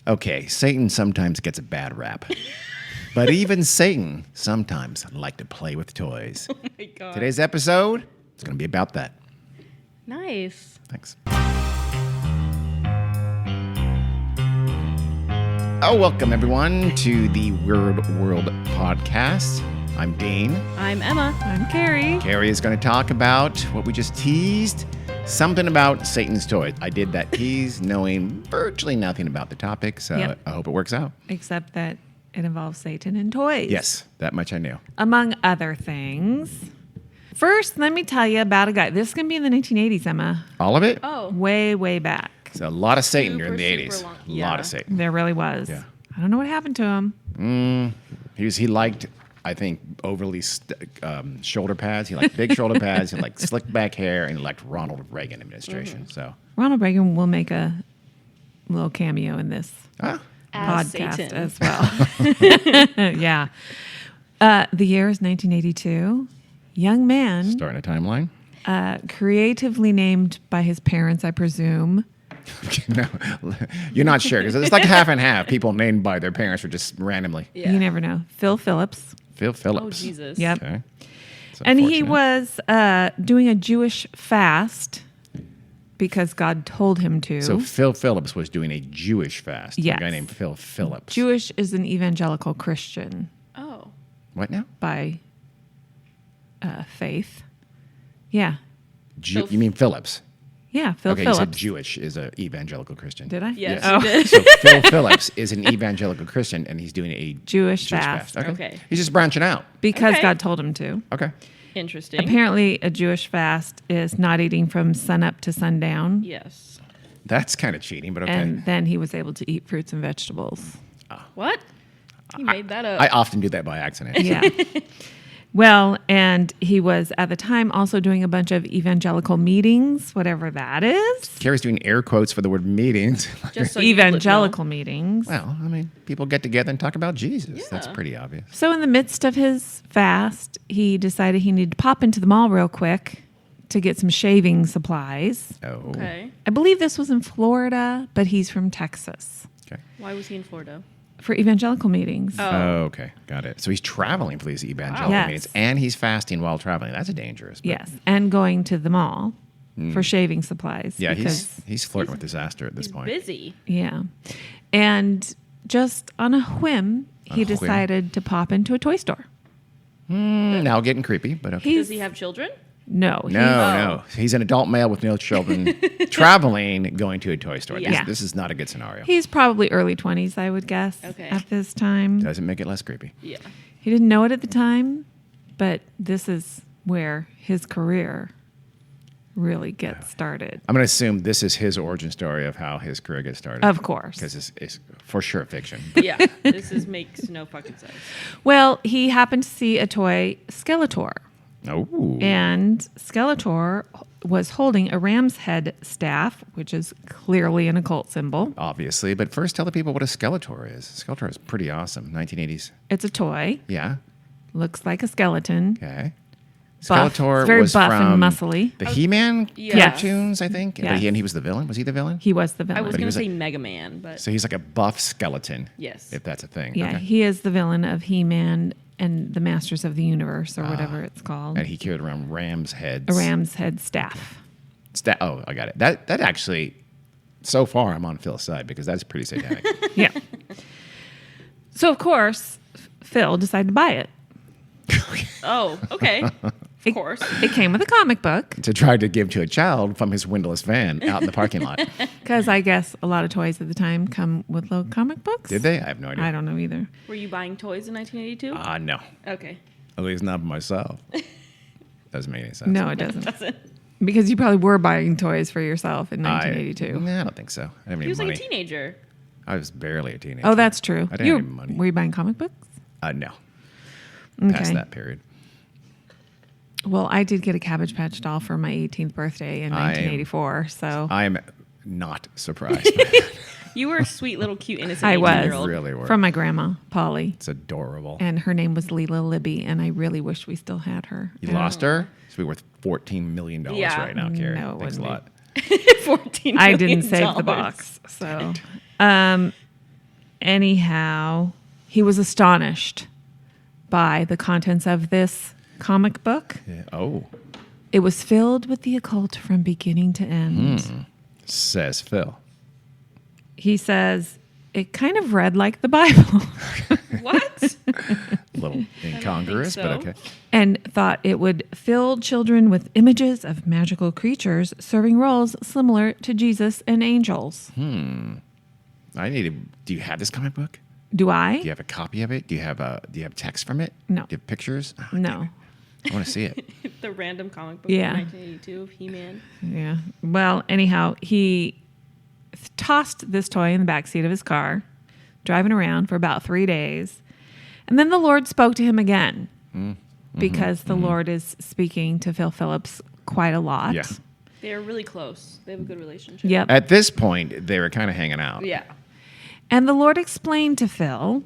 Okay, Satan sometimes gets a bad rap. But even Satan sometimes like to play with toys. Oh my God. Today's episode is going to be about that. Nice. Thanks. Oh, welcome everyone to the Weird World Podcast. I'm Dean. I'm Emma. I'm Carrie. Carrie is going to talk about what we just teased, something about Satan's toys. I did that tease knowing virtually nothing about the topic, so Yep. I hope it works out. Except that it involves Satan and toys. Yes, that much I knew. Among other things. First, let me tell you about a guy. This is going to be in the 1980s, Emma. All of it? Oh. Way, way back. So a lot of Satan during the Super 80s. long. A Yeah. lot of Satan. There really was. Yeah. I don't know what happened to him. He liked, I think, overly shoulder pads. He liked big shoulder pads. He liked slick back hair, and he liked Ronald Reagan administration. So, Ronald Reagan will make a little cameo in this ah, As podcast Satan. as well. Yeah. The year is 1982. Young man, starting a timeline. creatively named by his parents, I presume. No, you're not sure because it's like half and half. People named by their parents or just randomly. Yeah. You never know. Phil Phillips. Phil Oh, Phillips. Jesus. Yep. Okay. It's And he unfortunate. was doing a Jewish fast because God told him to. So Phil Phillips was doing a Jewish fast. Yes. A guy named Phil Phillips. Jewish is an evangelical Christian Oh. What now? by faith. Yeah. You mean Phillips? Yeah, Phil Okay, Phillips. you said Jewish is an evangelical Christian. Did I? Yes, Yeah. you did. So Phil Phillips is an evangelical Christian, and he's doing a Jewish fast. Okay. He's just branching out. Because Okay. God told him to. Okay. Interesting. Apparently, a Jewish fast is not eating from sunup to sundown. Yes. That's kind of cheating, but okay. And then he was able to eat fruits and vegetables. What? You made that up. I often do that by accident. Yeah. Well, and he was at the time also doing a bunch of evangelical meetings, whatever that is. Carrie's doing air quotes for the word meetings. Just so you would Evangelical meetings. Well, I mean, people get together and talk about Jesus. That's Yeah. pretty obvious. So in the midst of his fast, he decided he needed to pop into the mall real quick to get some shaving supplies. Oh. know. Okay. I believe this was in Florida, but he's from Texas Okay. Why was he in Florida? for evangelical meetings. Oh, okay. Got it. So he's traveling for these evangelical Yes. meetings, and he's fasting while traveling. That's dangerous. But Yes, and going to the mall for shaving supplies. Yeah, because, he's flirting with disaster at this He's point. busy. yeah. And just on a whim, On he a whim. decided to pop into a toy store. Now getting creepy, but okay. Does he have children? No. No. He's an adult male with no children, traveling, going to a toy store. Yeah. This is not a good scenario. He's probably early 20s, I would guess, Okay. at this time. Doesn't make it less creepy. Yeah. He didn't know it at the time, but this is where his career really gets started. I'm going to assume this is his origin story of how his career gets started. Of course. Because it's for sure fiction. Yeah. Makes no fucking sense. Well, he happened to see a toy, Skeletor. Oh. And Skeletor was holding a ram's head staff, which is clearly an occult symbol. Obviously. But first, tell the people what a Skeletor is. Skeletor is pretty awesome. 1980s. It's a toy, Yeah. looks like a skeleton. Okay. Buff. Skeletor It's very was buff and from muscly. the He-Man Yeah. cartoons, I think. Yes. And he was the villain. Was he the villain? He was the I villain. was But he going was to a- say Mega Man, but So he's like a buff skeleton. yes. If that's a thing. Yeah, Okay. he is the villain of He-Man and the Masters of the Universe, or whatever it's called. And he carried around ram's heads. A ram's head staff. Oh, I got it. That actually, so far, I'm on Phil's side because that's pretty satanic. Yeah. So, of course, Phil decided to buy it. Oh, okay. Of course. It came with a comic book, to try to give to a child from his windowless van out in the parking lot. because I guess a lot of toys at the time come with little comic books. Did they? I have no idea. I don't know either. Were you buying toys in 1982? No. Okay. At least not for myself. Doesn't make any sense. No, it doesn't. Doesn't. Because you probably were buying toys for yourself in 1982. Nah, I don't think so. I didn't have He any was money. like a teenager. I was barely a teenager. Oh, that's true. I didn't have any money. Were you buying comic books? No. Okay. Past that period. Well, I did get a Cabbage Patch doll for my 18th birthday in 1984. So I am not surprised. by that. You were a sweet little cute innocent I was. 18-year-old. Really were. from my grandma, Polly. It's adorable. And her name was Leela Libby, and I really wish we still had her. You lost her? She'd be worth $14 million Yeah. right now, Carrie. No, it Thanks a wouldn't lot. $14 I didn't million. save the box. So, anyhow, he was astonished by the contents of this comic book. Yeah. Oh, It was filled with the occult from beginning to end. says Phil. He says it kind of read like the Bible What? A little incongruous, so. but okay. and thought it would fill children with images of magical creatures serving roles similar to Jesus and angels. I need to. Do you have this comic book? Do I? Do you have a copy of it? Do you have text from it? No. Do you have pictures? Oh, No. damn it. I want to see it. The random comic book Yeah. from 1982 of He-Man. Yeah. Well, anyhow, he tossed this toy in the backseat of his car, driving around for about 3 days. And then the Lord spoke to him again because the Lord is speaking to Phil Phillips quite a lot. Yeah. They are really close. They have a good relationship. Yep. At this point, they were kind of hanging out. Yeah. And the Lord explained to Phil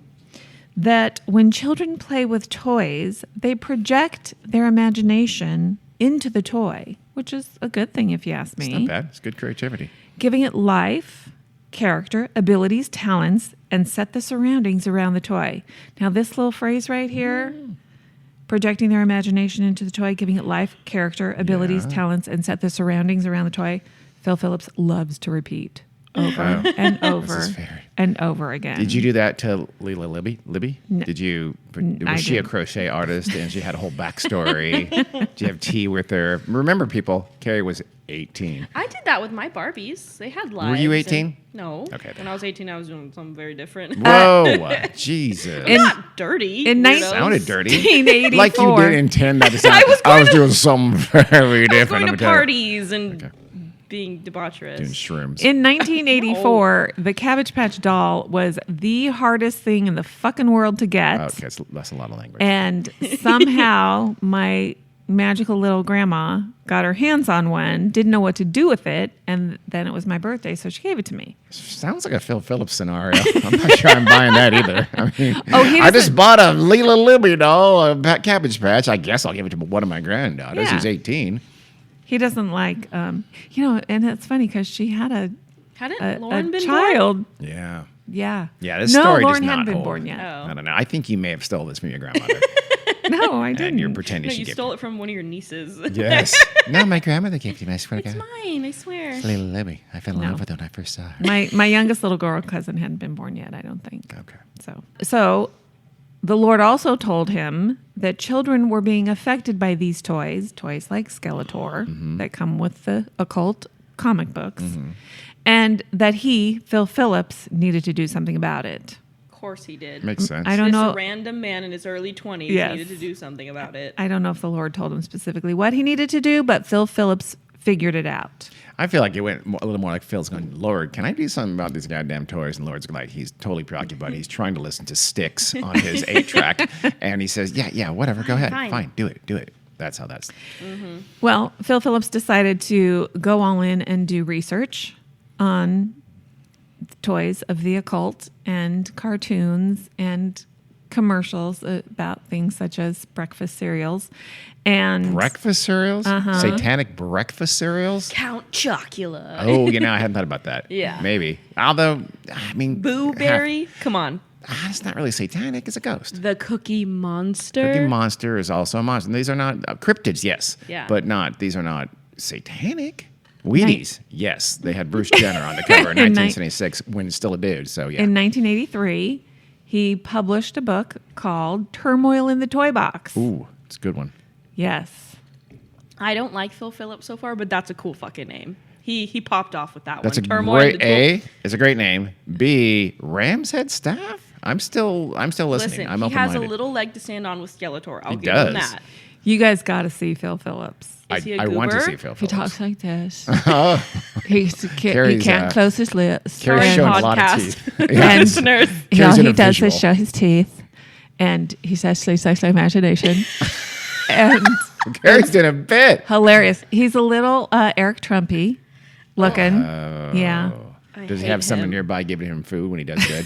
that when children play with toys, they project their imagination into the toy, which is a good thing if you ask me. It's not bad. It's good creativity. Giving it life, character, abilities, talents, and set the surroundings around the toy. Now, this little phrase right here, projecting their imagination into the toy, giving it life, character, abilities, Yeah. talents, and set the surroundings around the toy, Phil Phillips loves to repeat over and over fair. and over again. Did you do that to Leela Libby? Libby? No. Did you? I Was she a didn't. crochet artist and she had a whole backstory? Did you have tea with her? Remember, people, Carrie was 18. I did that with my Barbies. They had lives. Were you and- 18? No. Okay, When I was 18, I was doing something very different. Whoa, Jesus. Not dirty. in weirdos. Sounded dirty. 1984. Like you didn't intend that to sound. I was doing something very different. Going let to me tell you. parties and being debaucherous. Doing shrooms. In 1984, the Cabbage Patch doll was the hardest thing in the fucking world to get. Okay, that's a lot of language. And somehow my magical little grandma got her hands on one, didn't know what to do with it, and then it was my birthday, so she gave it to me. Sounds like a Phil Phillips scenario. I'm not sure I'm buying that either. I mean, He I just doesn't- bought a Leela Libby doll, a Cabbage Patch. I guess I'll give it to one of my granddaughters Yeah. who's 18. He doesn't like, and it's funny because she had Hadn't Lauren a been child. Yeah. Yeah. Yeah, this no, story Lauren does not hadn't been hold. born yet. Oh. I don't know. I think you may have stole this from your grandmother. No, I didn't. and you're pretending No, she you gave stole it from one of your nieces. Yes. No, my grandmother gave it to me. I swear to It's God. mine, I swear. Leela Libby. I fell in No. love with her when I first saw her. My youngest little girl cousin hadn't been born yet, I don't think. Okay. So the Lord also told him that children were being affected by these toys like Skeletor that come with the occult comic books, and that he, Phil Phillips, needed to do something about it. Of course he did. Makes sense. I don't This know. random man in his early 20s Yes. needed to do something about it. I don't know if the Lord told him specifically what he needed to do, but Phil Phillips figured it out. I feel like it went a little more like Phil's going, Lord, can I do something about these goddamn toys? And Lord's like, he's totally preoccupied. He's trying to listen to Styx on his 8-track. And he says, yeah, whatever. Go ahead. Fine. Do it. That's how that's. Well, Phil Phillips decided to go all in and do research on toys of the occult and cartoons and commercials about things such as breakfast cereals and Breakfast cereals? Satanic breakfast cereals? Count Chocula. Oh, I hadn't thought about that. Yeah. Maybe. Although, I mean. Boo Berry? Come on. It's not really satanic. It's a ghost. The Cookie Monster? Cookie Monster is also a monster. These are not cryptids, yes. Yeah. But these are not satanic. Wheaties, yes. They had Bruce Jenner on the cover in 1976 when still a dude. So, yeah. in 1983, he published a book called Turmoil in the Toy Box. Ooh, it's a good one. Yes. I don't like Phil Phillips so far, but that's a cool fucking name. He popped off with that That's one. a Turmoil great in the A. It's a great name. B. Ram's Head Staff. I'm still listening. Listen, I'm he has a open-minded. little leg to stand on with Skeletor. I'll He give him does. that. You guys got to see Phil Phillips. Is he a I want to goober? see Phil He Phillips. talks like this. Oh, he Carrie's, can't close his lips. Carrie's Sorry, showing a lot of podcast. teeth. And Listeners. Carrie's all in he a does visual. is show his teeth. And he says, sleep, sleep, sleep, imagination. And Carrie's doing a bit. hilarious. He's a little Eric Trumpy looking. Yeah. I Does he hate have someone him. nearby giving him food when he does good?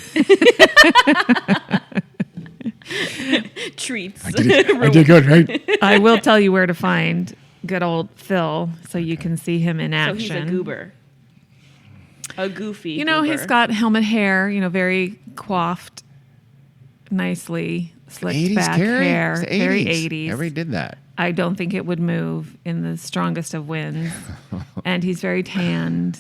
Treats. I did good, right? I will tell you where to find good old Phil so you can see him in So action. he's a goober. A goofy. You know, he's goober. got helmet hair, very coiffed, nicely slicked 80s back Carrie? hair. It's the Very 80s. 80s. Everybody did that. I don't think it would move in the strongest of winds. And he's very tanned.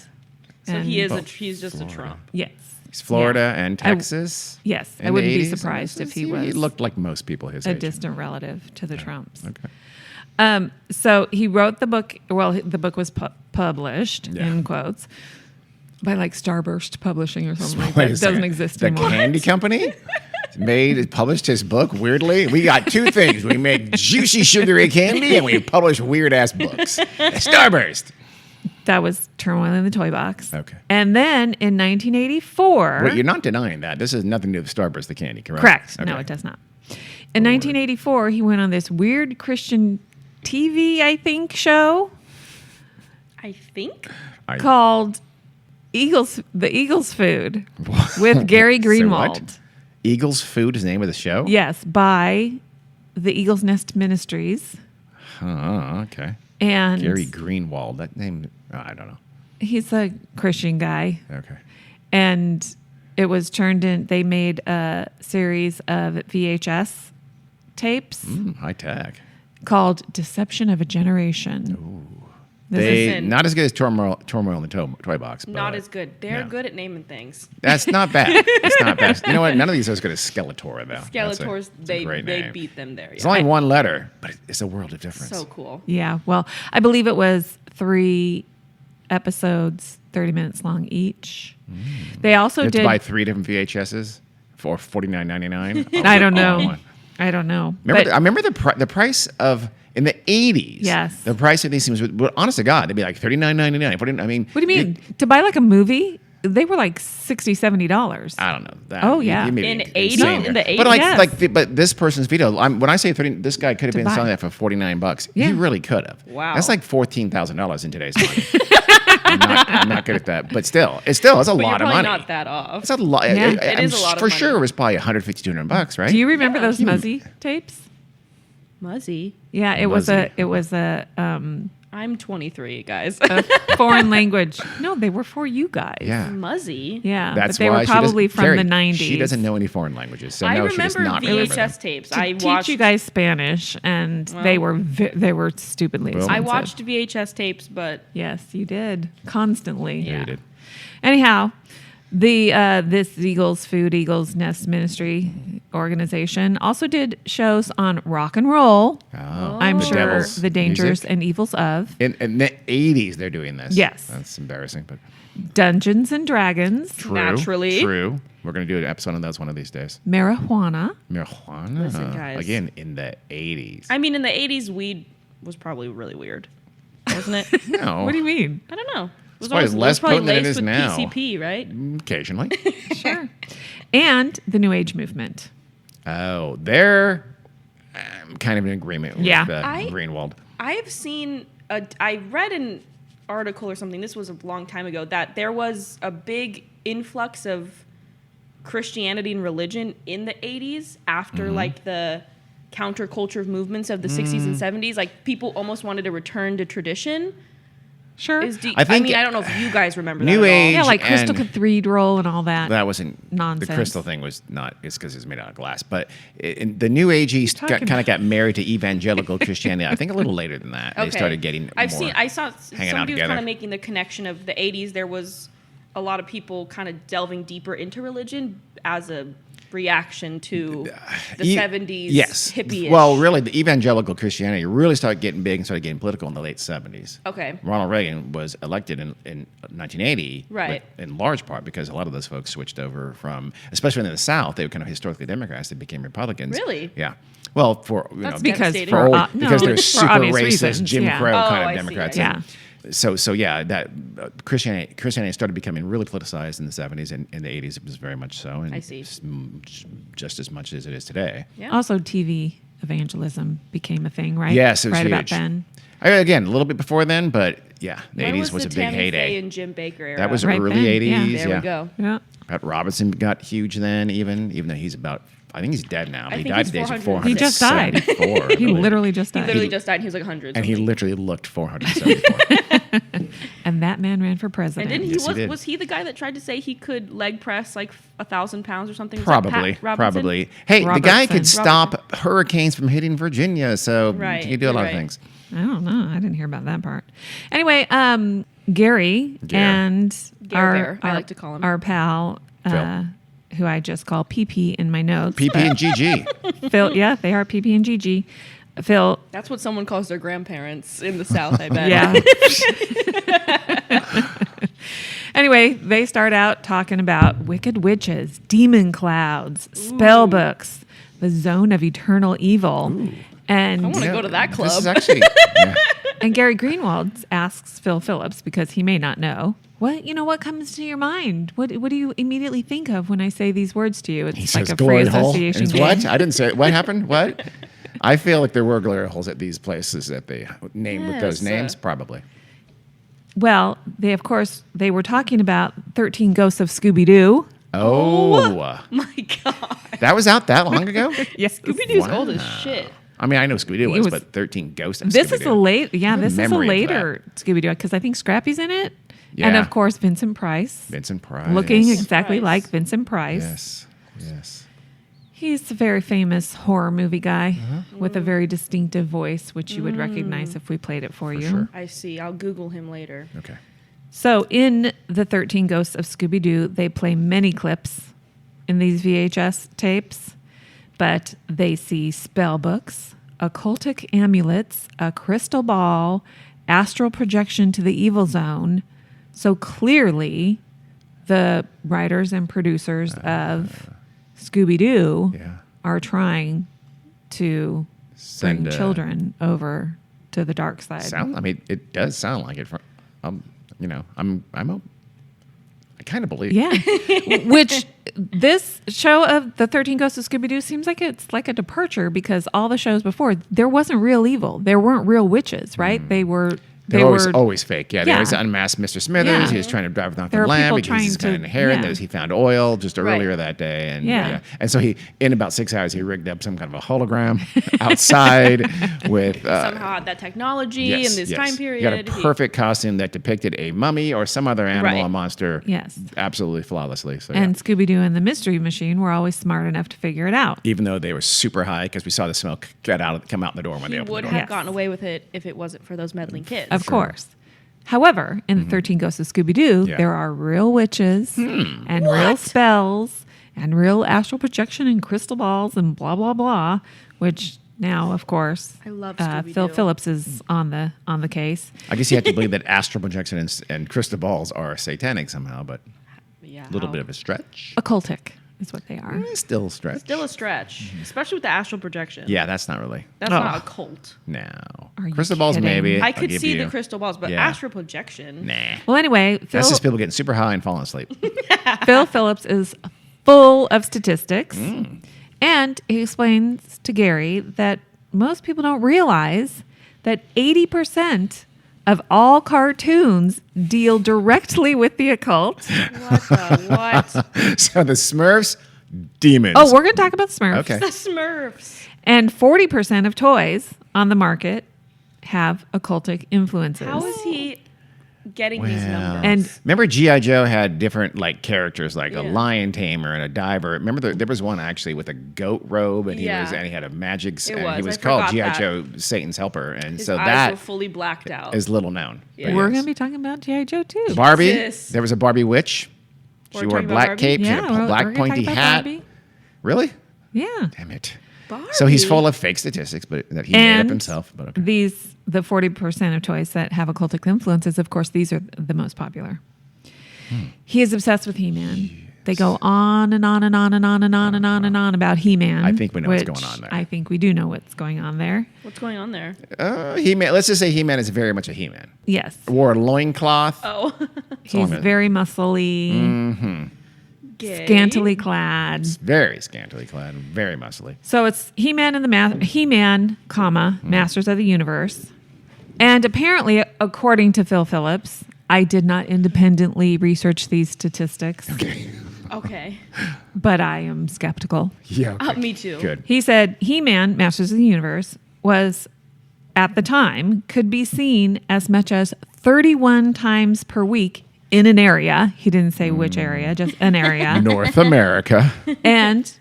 So and- he is. He's just a Trump. Yes. He's Florida Yeah. and Texas. Yes. in I the wouldn't be 80s. surprised if he He was looked like most people his a age. distant relative to the Trumps. Okay. So he wrote the book. Well, the book was published Yeah. in quotes by like Starburst Publishing or something like Wait that. a It second. doesn't exist The anymore. candy company published his book weirdly. We got two things. We make juicy, sugary candy and we publish weird ass books. Starburst. That was Turmoil in the Toy Box. Okay. And then in 1984. Wait, you're not denying that. This has nothing to do with Starburst, the candy, correct? Correct. No, Okay. it does not. In 1984, he went on this weird Christian TV, I think, show I think. called The Eagles Food with Gary Say Greenwald. what? Eagles Food is the name of the show? Yes, by the Eagles Nest Ministries. Oh, okay. And Gary Greenwald. That name, I don't know. he's a Christian guy. Okay. And it was turned in, they made a series of VHS tapes High tech. called Deception of a Generation. Listen. Not as good as Turmoil in the Toy Box. But Not as good. They're yeah. good at naming things. That's not bad. It's not bad. You know what? None of these are as good as Skeletor, though. Skeletors, That's a great they name. beat them there. It's Yeah. only one letter, but it's a world of difference. So cool. Yeah, well, I believe it was 3 episodes, 30 minutes long each. They also You have did. to buy 3 different VHSs for $49.99. I don't know. One. I don't know. Remember, But- I remember the price of in the 80s. Yes. The price of these things was, well, honest to God, they'd be like $39.99. I mean, what do you mean? To buy like a movie, they were like $60, $70. I don't know. That, Oh, yeah. may be In insane 80 there. in the But like, 80s? but this person's video, when I say 30, this guy could have To been buy. selling that for $49. Yeah. He really could have. Wow. That's like $14,000 in today's money. I'm not good at that, but still, it's a But lot you're of probably money. not that off. It's a lot. Yeah. It is a lot of for money. sure. It was probably $150, $200, right? Do you remember Yeah. those Muzzy tapes? Muzzy. Yeah, it was a I'm 23, guys. foreign language. No, they were for you guys. Yeah. Muzzy. Yeah, That's but they why were she doesn't- probably from Carrie, the 90s. She doesn't know any foreign languages, so I no, she does remember not remember them. VHS tapes. To I teach watched you guys Spanish, and they were stupidly Well- expensive. I watched VHS tapes, but Yes, you did constantly. Yeah, you did. Anyhow, this Eagles Nest Ministry organization also did shows on rock and roll. Oh, I'm the sure Devil's the dangers music. and evils of In the 80s, they're doing this. Yes. That's embarrassing, but Dungeons and Dragons, true. Naturally. True. We're going to do an episode on those one of these days. marijuana. Marijuana. Listen, guys. Again, in the 80s. I mean, in the 80s, weed was probably really weird, wasn't it? No. What do you mean? I don't know. It was probably always- less it was probably potent than it laced is with now. PCP, right? Occasionally. Sure. And the New Age movement. Oh, they're kind of in agreement with Yeah. Greenwald. I've seen, I read an article or something, this was a long time ago, that there was a big influx of Christianity and religion in the 80s after like the counterculture movements of the 60s and 70s. Like people almost wanted to return to tradition. Sure. I think- I don't know if you guys remember New that at all. Age- Yeah, like Crystal and- Cathedral and all that. That wasn't Nonsense. The crystal thing was not. It's because it's made out of glass. But the New Ageies talking kind of got married to evangelical Christianity. I think a little later than that. They started getting. I more saw hanging out somebody was together. kind of making the connection of the 80s. There was a lot of people kind of delving deeper into religion as a reaction to the 70s Yes. hippie. Well, really, the evangelical Christianity really started getting big and started getting political in the late 70s. Okay. Ronald Reagan was elected in 1980, Right. but in large part because a lot of those folks switched over from, especially in the South, they were kind of historically Democrats. They became Republicans. Really? Yeah. Well, for That's because devastating. for, old, because no, they're for super obvious racist, reasons, Jim yeah. Crow Oh, kind of I see, Democrats. I see. So yeah, that Christianity started becoming really politicized in the 70s, and in the 80s it was very much so. And I see. Just as much as it is today. Yeah. Also, TV evangelism became a thing, right? Yes, it was right huge. about then. Again, a little bit before then, but yeah, the When 80s was the a big Tammy heyday. Faye and Jim Baker era? That was Right early then, 80s. yeah. There yeah. we go. Yeah. Pat Robinson got huge then, even though he's about. I think he's dead now. But I he think died he's at the age of 400. He just died. 474. He literally just He died. literally just died. He was like 100. and he literally looked 474. And that man ran for president. And didn't he Yes, he did. was he the guy that tried to say he could leg press like 1,000 pounds or something? Was that Probably. Pat Robinson? Probably. Hey, the guy could Robertson. stop hurricanes from hitting Virginia, so Right, he could do a lot you're of right. things. I don't know. I didn't hear about that part. Anyway, Gary and Gare Bear, I like to call him. our pal, Phil. who I just call PP in my notes. PP and GG. Phil, yeah, they are PP and GG. Phil, That's what someone calls their grandparents in the South, I bet. yeah. Anyway, they start out talking about wicked witches, demon clouds, spell books, the zone of eternal evil. And I want to go to that This club. is actually... yeah. And Gary Greenwald asks Phil Phillips, because he may not know, what comes to your mind? What do you immediately think of when I say these words to you? It's He like says a free glory hole. association It's game. what? I didn't say it. What happened? What? I feel like there were glory holes at these places that they named with those Yes, names. Probably. Well, they were talking about 13 Ghosts of Scooby-Doo. Oh. My God. That was out that long ago? Yes. Scooby Doo's Wow. old as shit. I mean, I know Scooby-Doo It was, was- but 13 Ghosts of This is Scooby-Doo. a late, yeah, I have this is a memory of later Scooby-Doo because I think Scrappy's in it. Yeah. And of course, Vincent Price. Vincent Price. Looking Price. exactly like Vincent Price. Yes. Yes. He's a very famous horror movie guy Uh-huh. with a very distinctive voice, which you would recognize if we played it for you. sure. I see. I'll Google him later. Okay. So in the 13 Ghosts of Scooby-Doo, they play many clips in these VHS tapes, but they see spell books, occultic amulets, a crystal ball, astral projection to the evil zone. So clearly the writers and producers of Scooby-Doo Yeah. are trying to Send, bring children over to the dark side. I mean, it does sound like it. I kind of believe. Yeah. Which this show of the 13 Ghosts of Scooby-Doo seems like it's like a departure because all the shows before, there wasn't real evil. There weren't real witches, right? They were... They were always fake. Yeah, there Yeah. was unmasked Mr. Smithers. Yeah. He was trying to drive off There the were land people because trying he's kind to- of inherent. yeah. He found oil just Right. earlier that day. And Yeah. And so in about 6 hours, he rigged up some kind of a hologram outside with... Somehow had that technology in this time period. He got a perfect costume that depicted a mummy or some other animal, Right. a monster. Yes. Absolutely flawlessly. So, And Scooby-Doo and the Mystery Machine were always smart enough to figure it out. even though they were super high, because we saw the smoke come out the door when they He opened would the door. have gotten away with it if it wasn't for those meddling kids. Of course. However, in the 13 Ghosts of Scooby-Doo, Yeah. there are real witches and real spells and real astral projection and crystal balls and blah, blah, blah, which now, of course, I love Phil Scooby-Doo. Phillips is on the case. I guess you have to believe that astral projection and crystal balls are satanic somehow, but Yeah. a little bit of a stretch. Occultic is what they are. Still a stretch. Still a stretch, especially with the astral projection. Yeah, that's not really. That's not a cult. No. Are you Crystal balls, kidding? maybe. I I'll could give see you. the crystal balls, but Yeah. astral projection. Nah. Well, anyway, That's just people getting super high and falling asleep. Phil Phillips is full of statistics, Mm. and he explains to Gary that most people don't realize that 80% of all cartoons deal directly with the occult. What the what? So the Smurfs, demons. Oh, we're going to talk about Smurfs. Okay. The Smurfs. And 40% of toys on the market have occultic influences. How is he getting these Well, numbers? And remember G.I. Joe had different like characters like a Yeah. lion tamer and a diver. Remember there was one actually with a goat robe and Yeah. he had a magic It and he was. was I called forgot G.I. that. Joe Satan's helper. And His so eyes that were fully blacked out. is little known. Yeah. But we're yes. going to be talking about G.I. Joe too. Barbie. Yes. There was a Barbie witch. She We're wore a talking about black Barbie? cape. She yeah, had a we're black gonna pointy talk about hat. Barbie. Really? Yeah. Damn it. Barbie. So he's full of fake statistics, but that he made up himself. But okay. The 40% of toys that have occultic influences, of course, these are the most popular. He is obsessed with He-Man. They go on and on and on and on and on and on and on about He-Man. I think we know what's which going on there. I think we do know what's going on there. What's going on there? He-Man. Let's just say He-Man is very much a He-Man. Yes. Wore a loincloth. Oh, He's very muscly, gay. scantily clad. Very scantily clad, very muscly. So it's He-Man and He-Man, Masters of the Universe. And apparently, according to Phil Phillips, I did not independently research these statistics, Okay. but I am skeptical. Yeah. Me too. Good. He said He-Man, Masters of the Universe, was, at the time, could be seen as much as 31 times per week in an area. He didn't say which area, just an area. North America. And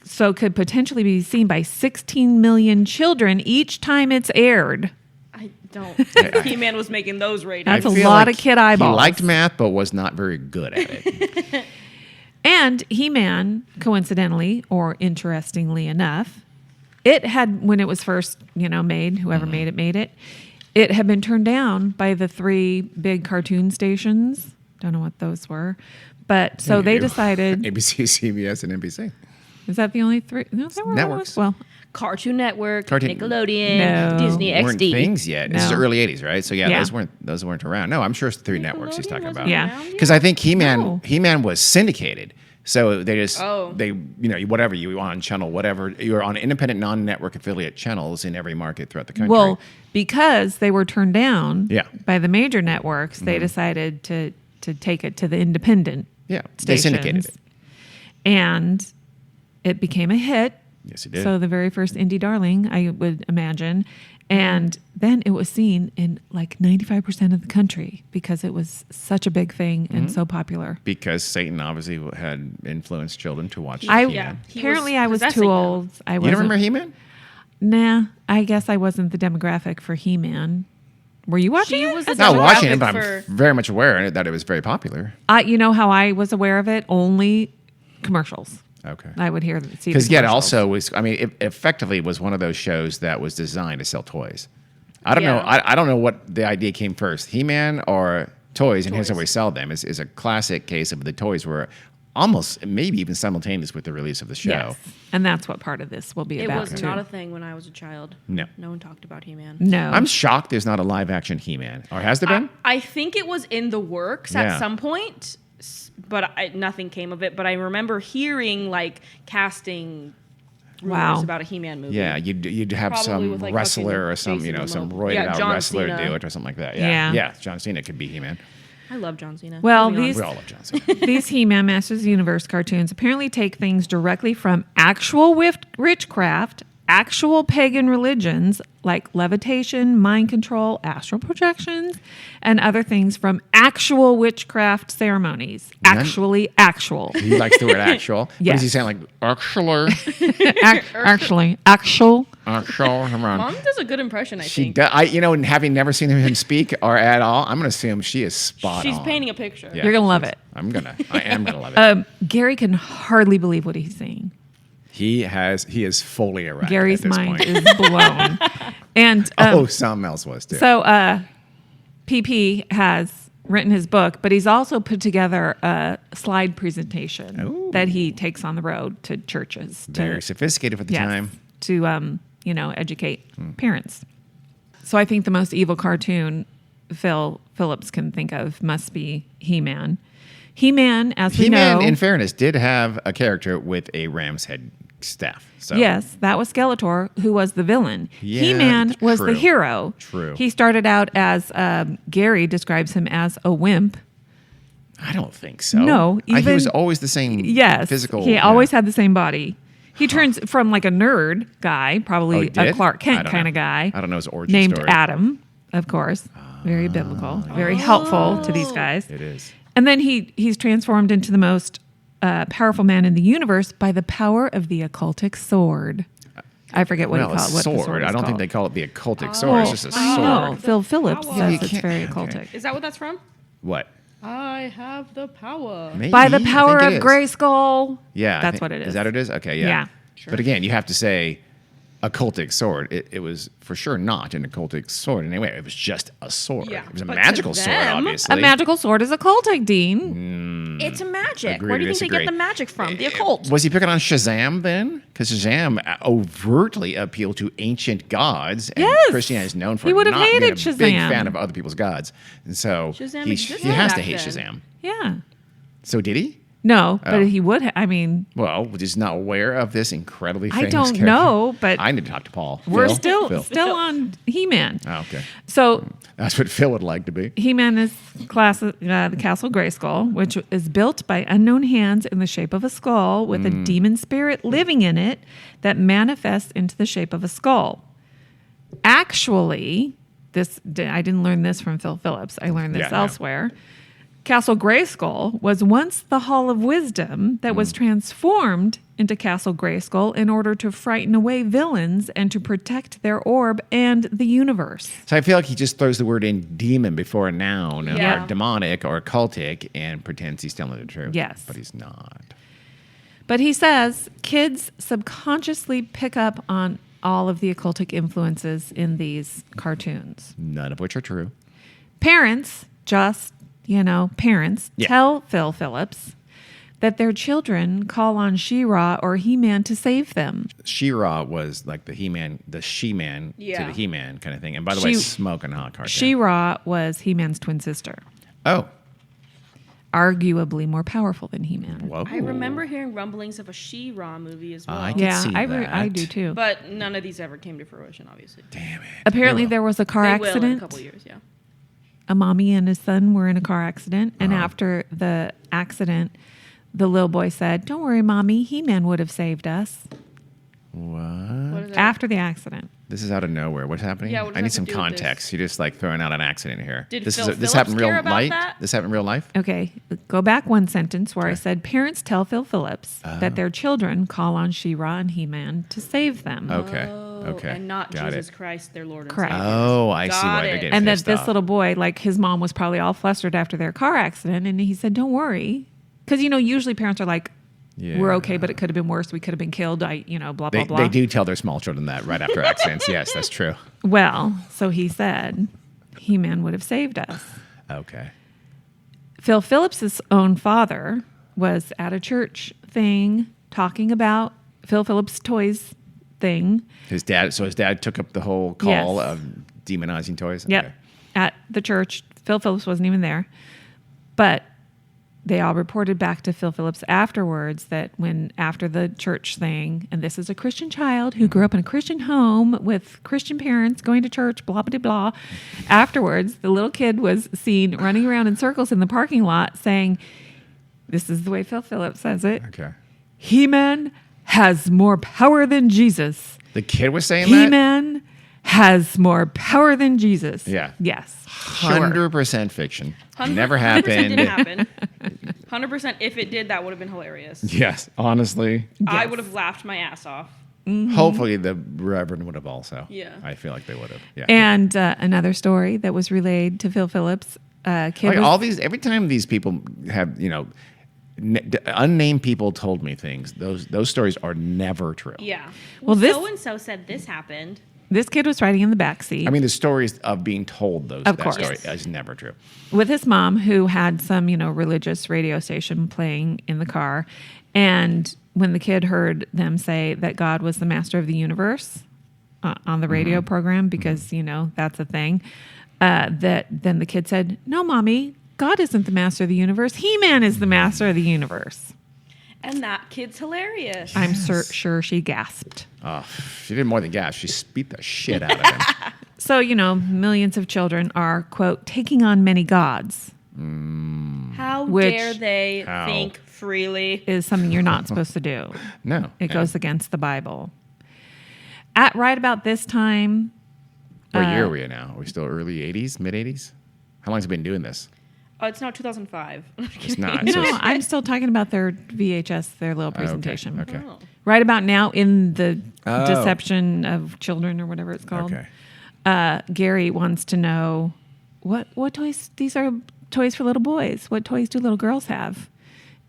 so could potentially be seen by 16 million children each time it's aired. I don't think He-Man was making those ratings. That's I a feel lot like of kid eyeballs. He liked math, but was not very good at it. And He-Man, coincidentally or interestingly enough, it had, when it was first, made, whoever made it, it had been turned down by the 3 big cartoon stations. Don't know what those were. But so they decided. ABC, CBS, and NBC. Is that the only 3? No, there were Networks. Well, Cartoon Network, Cartoon- Nickelodeon, No. Disney Weren't XD. things yet. This is No. early 80s, right? So Yeah. those weren't around. No, I'm sure it's 3 networks he's talking Nickelodeon about. wasn't Yeah. around Because yet? I think He-Man No. He-Man was syndicated. So they just Oh. they whatever you on channel whatever you're on independent non-network affiliate channels in every market throughout the country. well, because they were turned down Yeah. by the major networks, they decided to take it to the independent yeah, they syndicated stations. it. And it became a hit. Yes, it did. So the very first indie darling, I would imagine. And then it was seen in like 95% of the country because it was such a big thing and so popular. Because Satan obviously had influenced children to watch I He-Man. He apparently was I was possessing too them. old. I You wasn't. don't remember He-Man? Nah, I guess I wasn't the demographic for He-Man. Were you watching She it? was a Not watching it, demographic but for- I'm very much aware that it was very popular. You know how I was aware of it? Only commercials. Okay. I would hear see the Because it commercials. also was. I mean, it effectively was one of those shows that was designed to sell toys. I don't know. Yeah. I don't know what the idea came first, He-Man or toys, and here's how Toys. we sell them. Is a classic case of the toys were almost maybe even simultaneous with the release of the show. Yes. And that's what part of this will be It about was too. not a thing when I was a child. No. No one talked about He-Man. No. I'm shocked there's not a live action He-Man, or has there been? I think it was in the works Yeah. at some point, but nothing came of it. But I remember hearing like casting rumors Wow. about a He-Man movie. Yeah, you'd have Probably some with, like, wrestler fucking or some Jason some Momoa. roided Yeah, out John wrestler Cena. do it or something like that. Yeah. Yeah, John Cena could be He-Man. I love John Cena. Well, Moving on. these- We all love John Cena. These He-Man Masters of the Universe cartoons apparently take things directly from actual witchcraft, actual pagan religions like levitation, mind control, astral projections, and other things from actual witchcraft ceremonies. Actually, actual. He likes the word actual. What Yes. does he sound like? Actually, Actual. actual. Come on. Mom does a good impression, I She think. does. And having never seen him speak or at all, I'm going to assume she is spot She's on. painting a picture. Yeah, You're gonna love it. I am gonna love it. Gary can hardly believe what he's saying. He is fully erect. Gary's at this mind point. is blown. And Something else was too. so PP has written his book, but he's also put together a slide presentation Ooh. that he takes on the road to churches Very sophisticated for the time. to educate parents. So I think the most evil cartoon Phil Phillips can think of must be He-Man. He-Man, as we He-Man, know, in fairness, did have a character with a ram's head staff. So yes, that was Skeletor, who was the villain. Yeah, He-Man was the true. hero. True. He started out as Gary describes him as a wimp. I don't think so. No, he was even- always the same. Yes, physical. He always had the same body. He turns from like a nerd guy, probably Oh, he a did? Clark I Kent don't kind know. of guy. I don't know his origin named story. Adam, of course. Very biblical, very helpful to these guys. It is. And then he's transformed into the most powerful man in the universe by the power of the occultic sword. I forget what he called it. What sword. the sword I is don't think called. they call it the occultic sword. It's just a I sword. know. Phil Phillips Power. says You it's can't- very okay. occultic. Is that what that's from? What? I have the power. Maybe. By the I power think of it is. Grayskull. Yeah, I That's think- what it is. Is that what it is? Okay, yeah. Yeah. Sure. But again, you have to say occultic sword. It was for sure not an occultic sword anyway. It was just a sword. Yeah, It was a but to magical sword, them, obviously. A magical sword is occultic, Dean. It's a magic. Agree Where do to you think they disagree. get the magic from? The occult. Was he picking on Shazam then? Because Shazam overtly appealed to ancient gods, and Yes. Christianity is known for He would have not being a hated big Shazam. fan of other people's gods, and so Shazam he existed has to back hate then. Shazam. Yeah. So did he? No, but Oh. he would. I mean, Well, just not aware of this incredibly I famous don't character. know, but I need to talk to Paul. we're Phil? still Phil. on He-Man. Oh, okay. So That's what Phil would like to be. He-Man is the Castle Grayskull, which is built by unknown hands in the shape of a skull with a demon spirit living in it that manifests into the shape of a skull. Actually, I didn't learn this from Phil Phillips. I learned this Yeah, elsewhere. Castle Grayskull was once the Hall of Wisdom that was transformed into Castle Grayskull in order to frighten away villains and to protect their orb and the universe. So I feel like he just throws the word in demon before a noun, Yeah. or demonic, or occultic, and pretends he's telling the truth. Yes. But he's not. But he says kids subconsciously pick up on all of the occultic influences in these cartoons. None of which are true. Parents, parents Yeah. tell Phil Phillips that their children call on She-Ra or He-Man to save them. She-Ra was like the He-Man, the She-Man to Yeah. the He-Man kind of thing. And by the way, smoking hot cartoon. She-Ra was He-Man's twin sister, Oh. arguably more powerful than He-Man. Whoa. I remember hearing rumblings of a She-Ra movie as well. I can Yeah, see I that. do too. But none of these ever came to fruition, obviously. Damn it. Apparently They will. there was a car They will in a accident. couple years, yeah. A mommy and his son were in a car accident. And after the accident, the little boy said, "Don't worry, Mommy, He-Man would have saved us." What? What is that? After the accident. This is out of nowhere. What's happening? Yeah, what does I that need have some to do with context. You're just like throwing out an accident here. Did this Phil this Phillips happened real care about life? that? This happened real life? Okay, go back one sentence where I Okay. said parents tell Phil Phillips that their children call on She-Ra and He-Man to save them. Okay. Oh, Okay. and not Got Jesus it. Christ, their Lord and Correct. Savior. Oh, I see Got why they're it. getting And that pissed this off. little boy, like his mom was probably all flustered after their car accident. And he said, "Don't worry." Because, usually parents are like, we're Yeah. okay, but it could have been worse. We could have been killed. Blah, blah, They, blah. they do tell their small children that right after accidents. Yes, that's true. Well, so he said, He-Man would have saved us. Okay. Phil Phillips' own father was at a church thing talking about Phil Phillips' toys thing. His dad took up the whole call Yes. of demonizing toys? Yep. Okay. At the church. Phil Phillips wasn't even there. But they all reported back to Phil Phillips afterwards that after the church thing, and this is a Christian child who grew up in a Christian home with Christian parents going to church, blah, blah, blah. Afterwards, the little kid was seen running around in circles in the parking lot saying, this is the way Phil Phillips says it, Okay. He-Man has more power than Jesus. The kid was saying that? He-Man has more power than Jesus. Yeah. Yes. 100% fiction. 100% Never happened. Didn't happen. 100%. If it did, that would have been hilarious. Yes, honestly. I Yes. would have laughed my ass off. Hopefully the Reverend would have also. Yeah. I feel like they would have. Yeah. And another story that was relayed to Phil Phillips. Kid Like was- every time these people have, unnamed people told me things, those stories are never true. Yeah. Well, this- so and so said this happened. this kid was riding in the back seat I mean, the stories of being told Of that course. story is never true. with his mom, who had some, religious radio station playing in the car. And when the kid heard them say that God was the master of the universe on the radio program, because, that's a thing, that then the kid said, "No, Mommy, God isn't the master of the universe. He-Man is the master of the universe." And that kid's hilarious. I'm sure she gasped. Oh, she did more than gas. She beat the shit out of him. So, millions of children are, quote, taking on many gods, How Which- dare they How? think freely? is something you're not supposed to do. No. It goes against the Bible. At right about this time, What year are we in now? Are we still early 80s, mid 80s? How long has it been doing this? Oh, it's now 2005. It's not. no, So it's- I'm still talking about their VHS, their little presentation. Okay. Oh. Right about now, in the Oh. Deception of Children or whatever it's called, Okay. Gary wants to know what toys. These are toys for little boys. What toys do little girls have?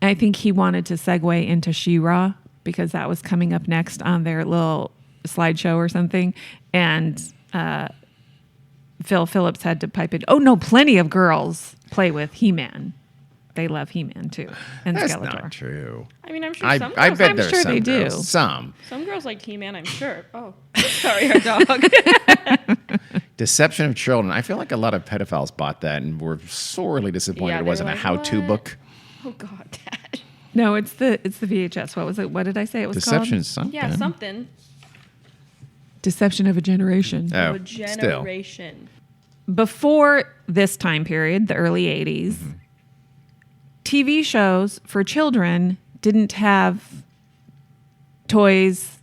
And I think he wanted to segue into She-Ra because that was coming up next on their little slideshow or something. And Phil Phillips had to pipe in. Oh no, plenty of girls play with He-Man. They love He-Man too, and That's Skeletor. not true. I mean, I'm sure I some I girls, bet I'm there's sure some they do. girls. Some. some girls like He-Man, I'm sure. Oh, sorry, our dog. Deception of Children. I feel like a lot of pedophiles bought that and were sorely disappointed Yeah, it they wasn't were a like, how-to "What?" book. Oh God, Dad. No, it's the VHS. What was it? What did I say it was Deception called? is something. Yeah, something. Deception of a Generation. Oh, A still. generation. Before this time period, the early 80s, TV shows for children didn't have toys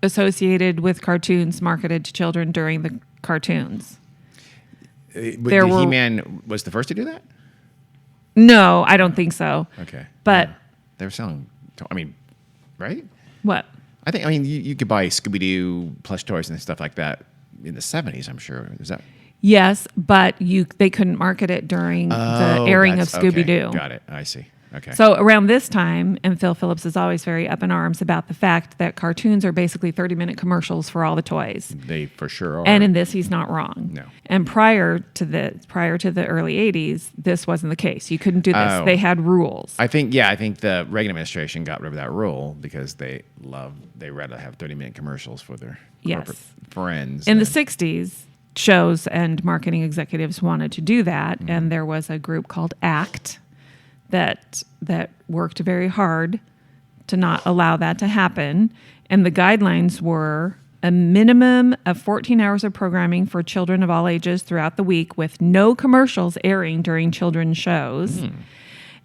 associated with cartoons marketed to children during the cartoons. There were He-Man was the first to do that? No, I don't think so. Okay. But they were selling, right? What? I mean, you could buy Scooby-Doo plush toys and stuff like that in the 70s, I'm sure. Is that? Yes, but they couldn't market it during the airing of Scooby-Doo. Okay. Got it. I see. Okay. So around this time, and Phil Phillips is always very up in arms about the fact that cartoons are basically 30-minute commercials for all the toys. They for sure are. And in this, he's not wrong. No. And prior to the early 80s, this wasn't the case. You couldn't do this. Oh. They had rules. I think the Reagan administration got rid of that rule because they rather have 30-minute commercials for their corporate friends. In the 60s, shows and marketing executives wanted to do that, and there was a group called ACT that worked very hard to not allow that to happen. And the guidelines were a minimum of 14 hours of programming for children of all ages throughout the week with no commercials airing during children's shows.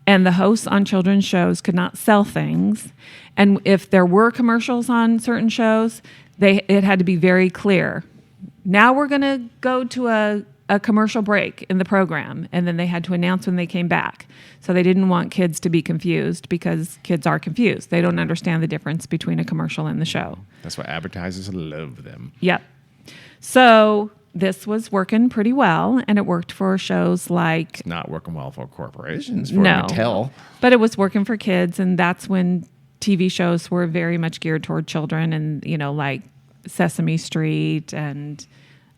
And the hosts on children's shows could not sell things. And if there were commercials on certain shows, it had to be very clear. Now we're going to go to a commercial break in the program, and then they had to announce when they came back. So they didn't want kids to be confused because kids are confused. They don't understand the difference between a commercial and the show. That's why advertisers love them. Yep. So this was working pretty well, and it worked for shows like... It's not working well for corporations, for no, Mattel. But it was working for kids, and that's when TV shows were very much geared toward children, and, like Sesame Street and...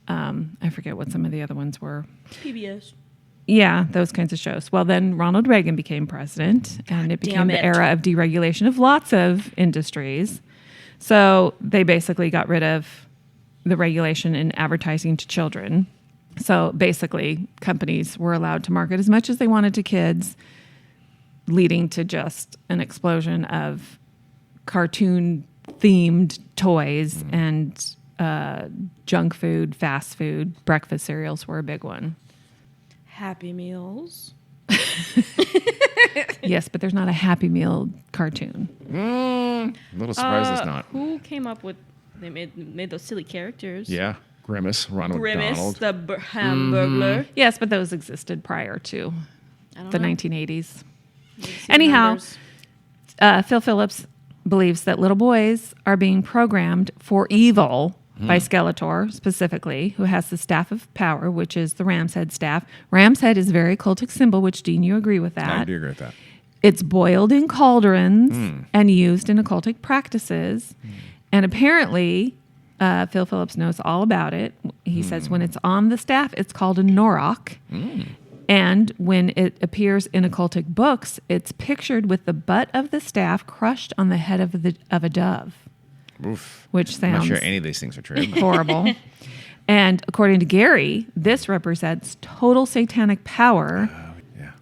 I forget what some of the other ones were. PBS. Yeah, those kinds of shows. Well, then Ronald Reagan became president, and it became the era of deregulation of lots of industries. So they basically got rid of the regulation in advertising to children. So basically, companies were allowed to market as much as they wanted to kids, leading to just an explosion of cartoon-themed toys and... junk food, fast food, breakfast cereals were a big one. Happy Meals. Yes, but there's not a Happy Meal cartoon. A little surprised it's not. Who came up with... They made those silly characters. Yeah. Ronald Grimace, McDonald. the Hamburglar. Yes, but those existed prior to the 1980s. Anyhow, Phil Phillips believes that little boys are being programmed for evil by Skeletor, specifically, who has the Staff of Power, which is the ram's head staff. Ram's head is a very cultic symbol, which, Dean, you agree with that? I do agree with that. It's boiled in cauldrons and used in occultic practices. And apparently, Phil Phillips knows all about it. He says when it's on the staff, it's called a norok. And when it appears in occultic books, it's pictured with the butt of the staff crushed on the head of a dove. Oof. Which sounds... I'm not sure any of these things are true. Horrible. And according to Gary, this represents total satanic power.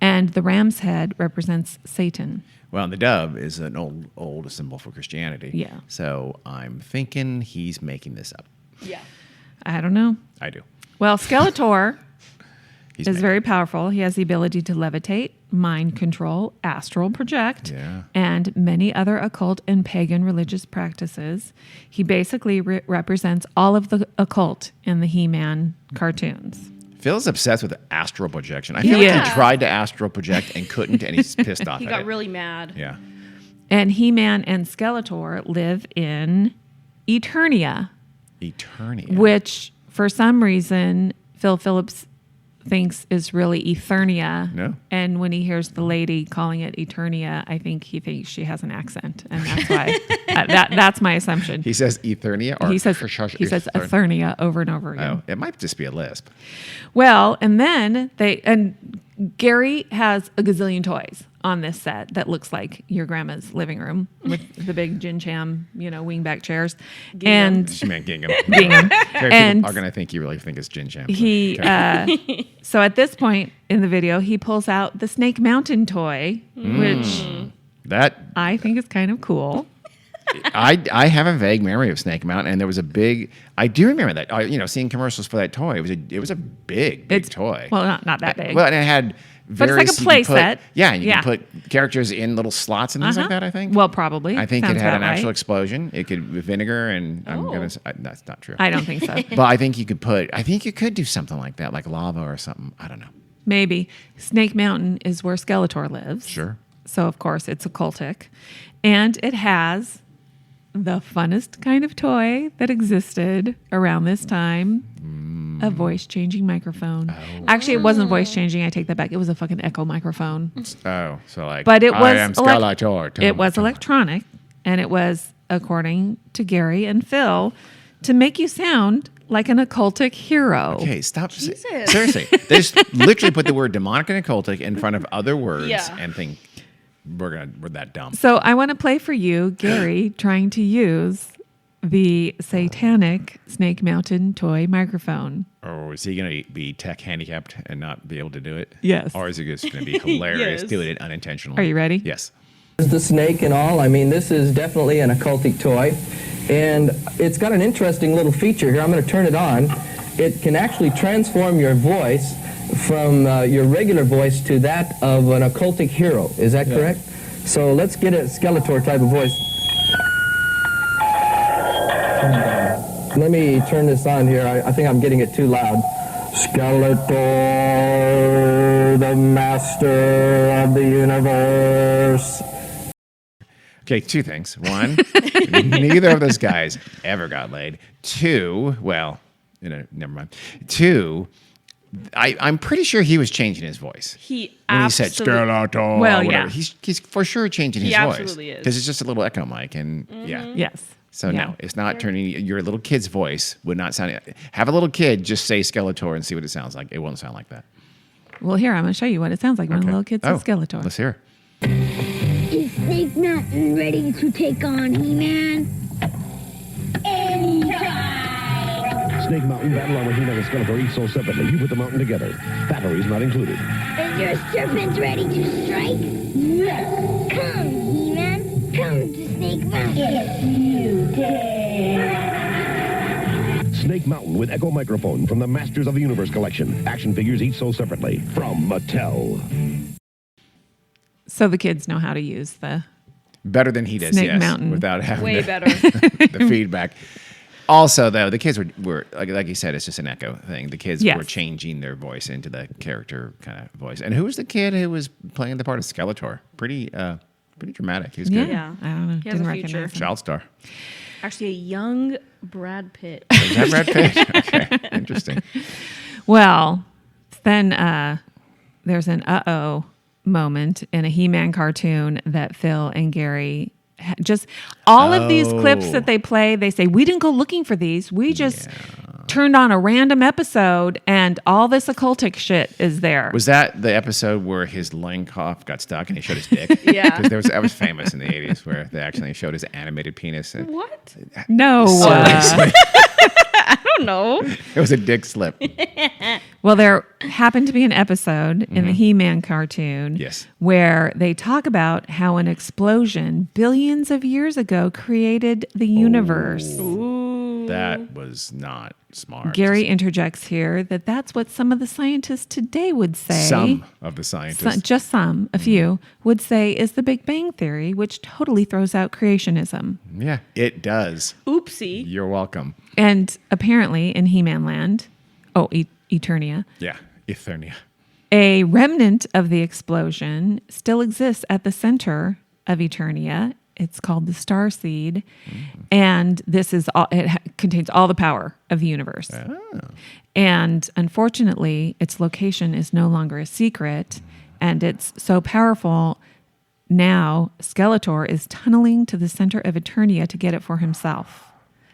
And the ram's head represents Satan. Well, and the dove is an old symbol for Christianity. Yeah. So I'm thinking he's making this up. Yeah. I don't know. I do. Well, Skeletor is very powerful. He has the ability to levitate, mind control, astral project, and many other occult and pagan religious practices. He basically represents all of the occult in the He-Man cartoons. Phil's obsessed with astral projection. I feel like he tried to astral project and couldn't, and he's pissed off. He got really mad. Yeah. And He-Man and Skeletor live in Eternia. Eternia. Which, for some reason, Phil Phillips thinks is really Eternia. No. And when he hears the lady calling it Eternia, I think he thinks she has an accent, and that's why. That's my assumption. He says Eternia, or he says Eternia over and over again. Oh, it might just be a lisp. Well, and then Gary has a gazillion toys on this set that looks like your grandma's living room with the big Jin Cham, wingback chairs. Gingham. And She meant gingham. Gingham. And people are going to think you really think it's Jin Cham. So at this point in the video, he pulls out the Snake Mountain toy, which I think is kind of cool. I have a vague memory of Snake Mountain, and there was a big. I do remember that. Seeing commercials for that toy. It was a big toy. Well, not that big. Well, and it had But it's like a play set. Yeah, and you Yeah. can put characters in little slots and things like that, I think. Well, probably. I think Sounds it had an about actual right. explosion. It could with vinegar, and I'm Oh. gonna. That's not true. I don't think so. But I think you could put. I think you could do something like that, like lava or something. I don't know. Maybe. Snake Mountain is where Skeletor lives. Sure. So, of course, it's occultic. And it has the funnest kind of toy that existed around this time. A voice-changing microphone. Actually, it wasn't voice-changing. I take that back. It was a fucking echo microphone. Oh, so like. But it was I am Skeletor. it was electronic, and it was, according to Gary and Phil, to make you sound like an occultic hero. Okay, stop. Jesus. Seriously, they just literally put the word demonic and occultic in front of other words Yeah. and think we're that dumb. So I want to play for you, Gary, trying to use the satanic Snake Mountain toy microphone. Or is he going to be tech handicapped and not be able to do it? Yes. Or is he just going to be hilarious Yes. doing it unintentionally? Are you ready? Yes. The snake and all. I mean, this is definitely an occultic toy. And it's got an interesting little feature here. I'm going to turn it on. It can actually transform your voice from your regular voice to that of an occultic hero. Is that correct? So let's get a Skeletor type of voice. Let me turn this on here. I think I'm getting it too loud. Skeletor, the master of the universe. Okay, two things. One, neither of those guys ever got laid. Two, well, never mind. Two, I'm pretty sure he was changing his voice. When he said Skeletor, Well, or yeah. whatever. He's for sure changing his He voice. absolutely is. Because it's just a little echo mic, and yeah. Yes. So Yeah. no, it's not turning your little kid's voice would not sound. Have a little kid just say Skeletor and see what it sounds like. It won't sound like that. Well, here, I'm going to show you what it sounds like when a little kid says Skeletor. Let's hear. Is Snake Mountain ready to take on He-Man? Anytime! Snake Mountain battle on the He-Man and Skeletor each sold separately. You put the mountain together. Batteries not included. Is your serpent ready to strike? Yes! Come, He-Man! Come to Snake Mountain! If you dare! Snake Mountain with Echo Microphone from the Masters of the Universe collection. Action figures each sold separately. From Mattel. So the kids know how to use the... Better than he does, Snake yes, Mountain. without having Way the, better. the feedback. Also, though, the kids were like you said, it's just an echo thing. The kids Yes. were changing their voice into the character kind of voice. And who was the kid who was playing the part of Skeletor? Pretty dramatic. He was good. Yeah. I don't know. He has Didn't a recognize future. him. Child star. Actually, a young Brad Pitt. Is that Brad Pitt? Okay, interesting. Well, then there's an uh-oh moment in a He-Man cartoon that Phil and Gary just all of these clips that they play, they say, we didn't go looking for these. We just turned on a random episode and all this occultic shit is there. Was that the episode where his loincloth got stuck and he showed his dick? Yeah. Because that was famous in the 80s where they actually showed his animated penis. And What? No. I don't know. it was a dick slip. Well, there happened to be an episode in the He-Man cartoon Yes. where they talk about how an explosion billions of years ago created the universe. That was not smart. Gary interjects here that that's what some of the scientists today would say. Some of the scientists. Just some, a few, would say is the Big Bang Theory, which totally throws out creationism. Yeah, it does. Oopsie. You're welcome. And apparently in He-Man land, Eternia, Yeah, Eternia. a remnant of the explosion still exists at the center of Eternia. It's called the Star Seed, and this is all, contains all the power of the universe. And unfortunately, its location is no longer a secret, and it's so powerful now. Skeletor is tunneling to the center of Eternia to get it for himself,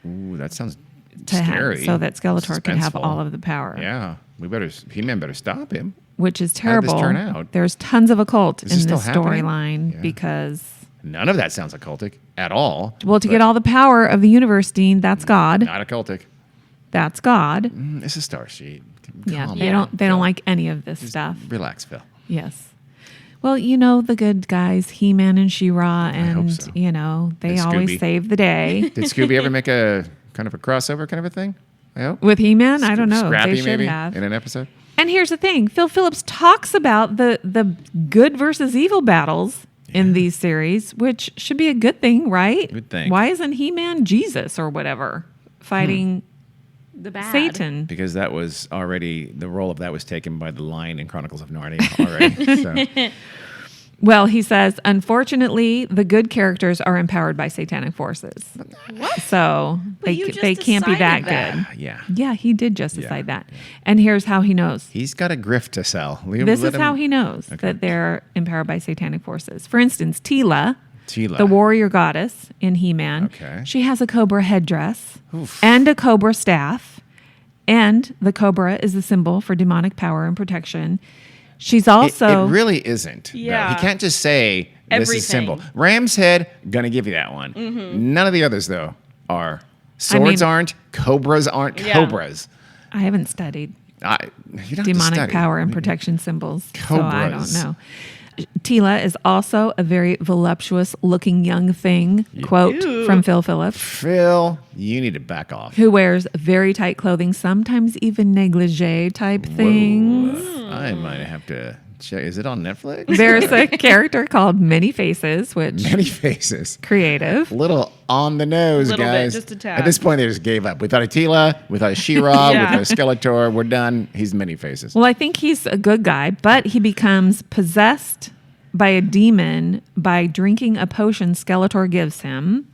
Ooh, that sounds to scary. so that Skeletor can have Suspenseful. all of the power. Yeah, He-Man better stop him. Which is How did this terrible. turn out? There's tons of occult Is in this this still happening? storyline Yeah. because, None of that sounds occultic at all. well, to get all the power of the universe, Dean, that's God. Not occultic. That's God. It's a star sheet. Yeah, Calm they down, don't Phil. like any of this Just stuff. Relax, Phil. Yes. Well, you know the good guys, He-Man and She-Ra, hope and so. you know they And always Scooby. save the day. Did Scooby ever make a kind of a crossover kind of a thing? I hope. With He-Man, I don't know. Scrappy They should maybe have. in an episode. And here's the thing. Phil Phillips talks about the good versus evil battles in these series, which should be a good thing, right? Good thing. Why isn't He-Man Jesus or whatever fighting The bad. Satan? Because that was already, the role of that was taken by the Lion in Chronicles of Narnia already. So. Well, he says, unfortunately, the good characters are empowered by satanic forces. What? So But you just they can't be that decided good. Yeah. Yeah, he did just Yeah, decide that. And here's how he knows. He's got a grift to sell. This is how he knows that they're empowered by satanic forces. For instance, Tila, the warrior goddess in He-Man, she has a cobra headdress and a cobra staff, and the cobra is the symbol for demonic power and protection. She's also... It really isn't. Yeah. Though. He can't just say, this is symbol. Ram's head, gonna give you that one. None of the others, though, are. Swords aren't. Cobras aren't cobras. I haven't studied You don't demonic have to study. power and protection symbols. Cobras. So I don't know. Tila is also a very voluptuous-looking young thing, quote from Phil Phillips, Phil, you need to back off. who wears very tight clothing, sometimes even negligee type things. I might have to check. Is it on Netflix? There's a character called Many Faces, which Many faces. creative. Little on the nose, Little bit, guys. just a tad. At this point, they just gave up. We thought of Tila, we thought of She-Ra, we thought of Skeletor. We're done. He's Many Faces. Well, I think he's a good guy, but he becomes possessed by a demon by drinking a potion Skeletor gives him.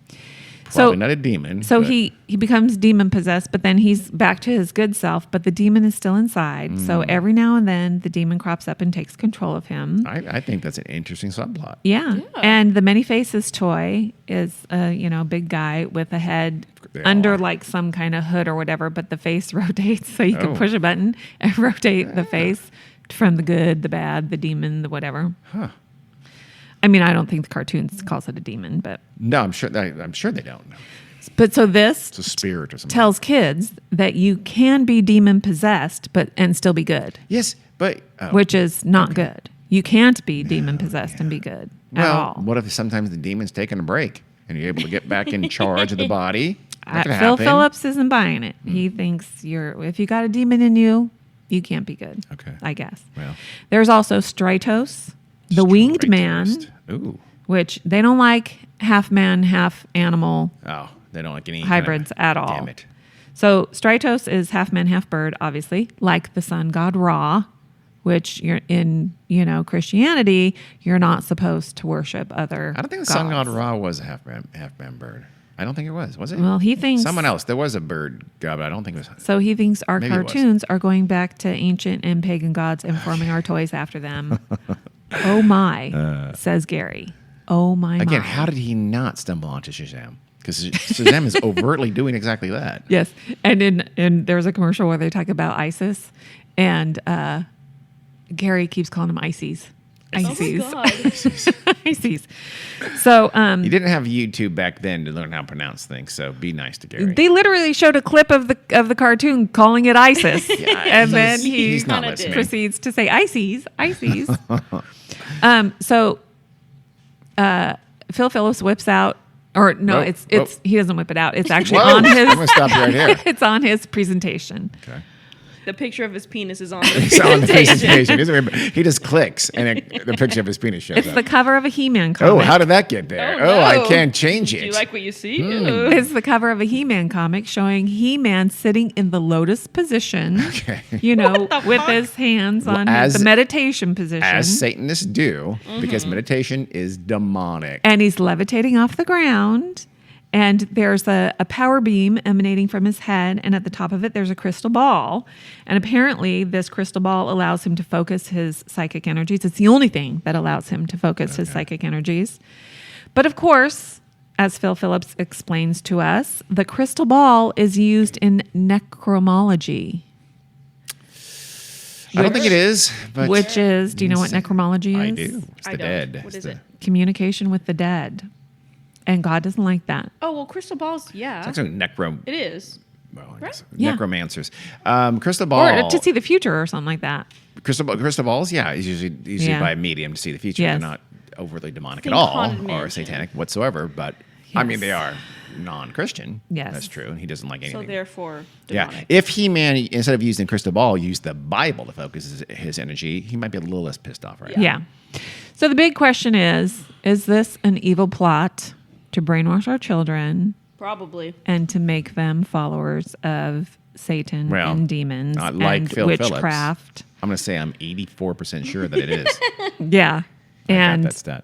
Probably not a demon. So but- he becomes demon possessed, but then he's back to his good self, but the demon is still inside. So every now and then the demon crops up and takes control of him. I think that's an interesting subplot. Yeah. And the Many Faces toy is a big guy with a head They under all are. like some kind of hood or whatever, but the face rotates so you Oh. can push a button and rotate the face from the good, the bad, the demon, the whatever. Huh. I mean, I don't think the cartoons calls it a demon, but No, I'm sure they don't. so this It's a spirit or something. tells kids that you can be demon possessed and still be good, Yes, but which is not good. You can't be demon possessed and be good at well, all. what if sometimes the demon's taking a break and you're able to get back in charge of the body? That could Phil happen. Phillips isn't buying it. He thinks if you got a demon in you, you can't be good. Okay. I guess. Well. There's also Stratos, the winged man, Ooh. which they don't like half man, half animal Oh, they don't like any hybrids at all. Damn it. So Stratos is half man, half bird, obviously, like the sun god Ra, which you're in, Christianity, you're not supposed to worship other I don't think the gods. sun god Ra was a half man bird. I don't think it was. Was it? Well, he thinks Someone else. There was a bird god, but I don't think it was. So he thinks our Maybe it was. cartoons are going back to ancient and pagan gods and forming our toys after them. Oh my, says Gary. Oh my. Again, my. how did he not stumble onto Shazam? Because Shazam is overtly doing exactly that. Yes, and there's a commercial where they talk about ISIS, and Gary keeps calling him ISIS. ISIS. Oh my God. ISIS. So You didn't have YouTube back then to learn how to pronounce things, so be nice to Gary. they literally showed a clip of the cartoon calling it ISIS, and then he's not kinda listening. proceeds to say ISIS. So Phil Phillips whips out, or no, Whoa, it's whoa. he doesn't whip it out. It's actually Whoa, on his. I'm gonna stop you right here. It's on his presentation. Okay. The picture of his penis is on the It's on the presentation. presentation. He just clicks, and the picture of his penis shows It's up. the cover of a He-Man comic. Oh, how did that get there? Oh, I no. can't change it. Do you like what you see? It's the cover of a He-Man comic showing He-Man sitting in the lotus position, Okay. with his hands on as- the meditation position. As Satanists do, because meditation is demonic. And he's levitating off the ground. And there's a power beam emanating from his head. And at the top of it, there's a crystal ball. And apparently, this crystal ball allows him to focus his psychic energies. It's the only thing that allows him to focus his psychic energies. But of course, as Phil Phillips explains to us, the crystal ball is used in necromology. I don't think it is, but Which is, do you know what necromology is? I do. It's I the don't. dead. What It's is the- it? Communication with the dead. And God doesn't like that. Oh, well, crystal balls, yeah. It's actually It is. well, I guess Yeah. necromancers. Crystal ball. Or to see the future or something like that. crystal balls. Yeah, is usually Yeah. by a medium to see the future. Yes. They're not overly demonic Think at all Haunted or Mansion. satanic whatsoever. But I mean, Yes. they are. non-Christian. Yes. That's true. And he doesn't like anything. So therefore, yeah. demonic. If He-Man, instead of using crystal ball, used the Bible to focus his energy, he might be a little less pissed off right now. Yeah. So the big question is this an evil plot to brainwash our children Probably. and to make them followers of Satan Well, and demons like and Phil witchcraft? Phillips. I'm going to say I'm 84% sure that it is. Yeah. I And got that stat.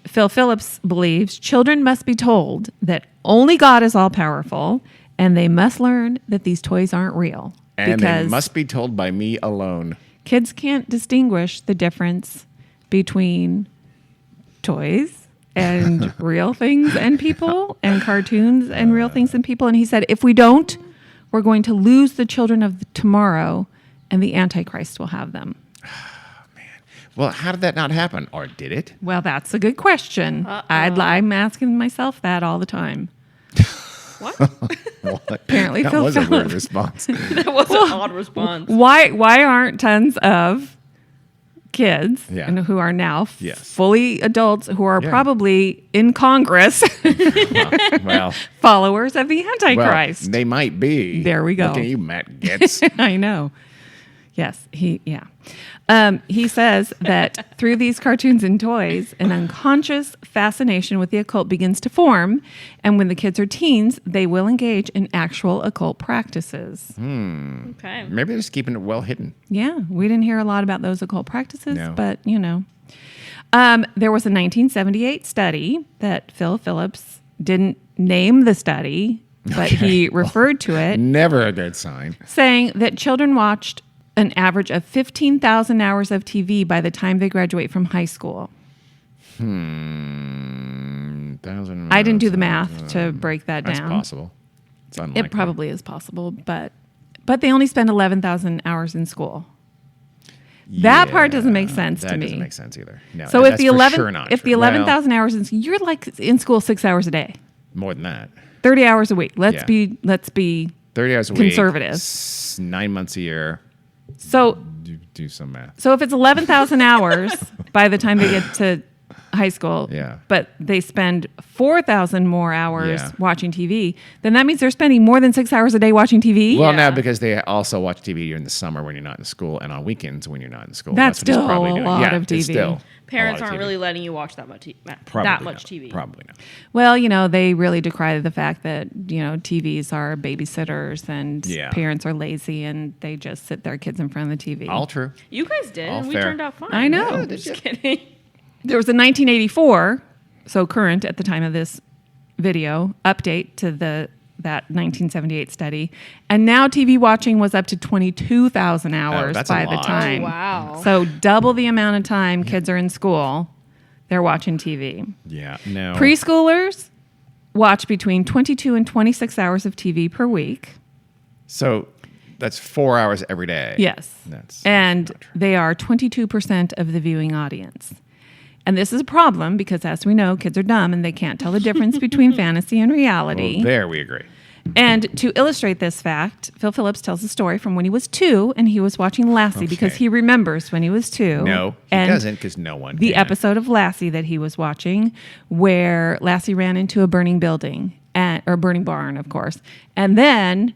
Phil Phillips believes children must be told that only God is all powerful and they must learn that these toys aren't real. And because they must be told by me alone. kids can't distinguish the difference between toys and real things and people and cartoons and real things and people. And he said, if we don't, we're going to lose the children of tomorrow and the Antichrist will have them. Well, how did that not happen? Or did it? Well, that's a good question. I'm asking myself that all the time. What? Apparently, that Phil was a weird Phillips. response. That was an odd response. Why aren't tons of kids Yeah. and who are now Yes. fully adults who are Yeah. probably in Congress well, followers of the well, Antichrist? they might be. There we go. Look at you, Matt Getz. I know. Yes, he says that through these cartoons and toys, an unconscious fascination with the occult begins to form, and when the kids are teens, they will engage in actual occult practices. Okay. Maybe they're just keeping it well hidden. Yeah, we didn't hear a lot about those occult practices, No. but you know. There was a 1978 study that Phil Phillips didn't name the study, but he referred to it, Never a good sign. saying that children watched an average of 15,000 hours of TV by the time they graduate from high school. 1,000. I didn't do the math to break that That's down. possible. It's unlikely. It probably is possible, but they only spend 11,000 hours in school. That part doesn't make sense to That me. doesn't make sense either. No, So if that's the for 11 sure not if true. the 11,000 hours you're like in school 6 hours a day. More than that. 30 hours a week. Let's Yeah. be 30 hours a Conservative. week. 9 months a year. so Do some math. so if it's 11,000 hours by the time they get to high school, Yeah. but they spend 4,000 more hours Yeah. watching TV, then that means they're spending more than 6 hours a day watching TV. Well, Yeah. now because they also watch TV during the summer when you're not in school and on weekends when you're not in school. That's what he's still probably a doing. lot Yeah, of it's TV. still a Parents lot of aren't TV. really letting you watch that much Probably that much not. TV. Probably not. Well, you know, they really decry the fact that, you know, TVs are babysitters and Yeah. parents are lazy and they just sit their kids in front of the TV. All true. You guys did, All and we fair. turned out fine. I know. Yeah, just kidding. There was a 1984, so current at the time of this video, update to that 1978 study. And now TV watching was up to 22,000 hours that's a by the lot. time. Oh, wow. So double the amount of time kids are in school, they're watching TV. Yeah. No. Preschoolers watch between 22 and 26 hours of TV per week. So that's 4 hours every day. Yes. That's And not true. they are 22% of the viewing audience. And this is a problem because, as we know, kids are dumb and they can't tell the difference between fantasy and reality. Well, there we agree. And to illustrate this fact, Phil Phillips tells a story from when he was 2 and he was watching Lassie because Okay. he remembers when he was 2. No, he and doesn't because no one the can. episode of Lassie that he was watching where Lassie ran into a burning building or burning barn, of course. And then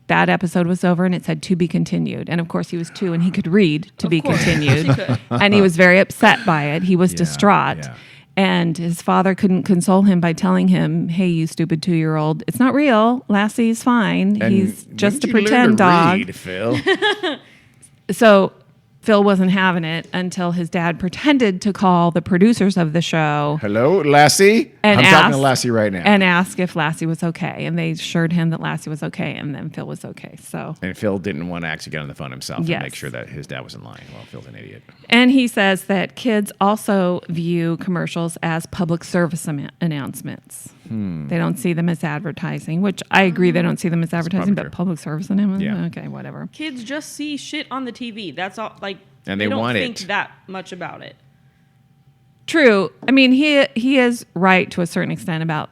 that episode was over and it said to be continued. And of course he was 2 and he could read to be course. continued. He could. And he was very upset by it. He was Yeah, distraught. yeah. And his father couldn't console him by telling him, "Hey, you stupid 2-year-old, it's not real. Lassie's fine. And He's just a when did you learn pretend to dog." read, Phil? So Phil wasn't having it until his dad pretended to call the producers of the show Hello, Lassie? and I'm asked, talking to Lassie right now. and asked if Lassie was okay. And they assured him that Lassie was okay, and then Phil was okay. So, And Phil didn't want to actually get on the phone himself Yes. and make sure that his dad wasn't lying. Well, Phil's an idiot. and he says that kids also view commercials as public service announcements. They don't see them as advertising, which I agree they don't see them as advertising, probably but true. public service announcements. Yeah. Okay, whatever. Kids just see shit on the TV. That's all. Like, And they don't want think it. that much about it. True. I mean, he is right to a certain extent about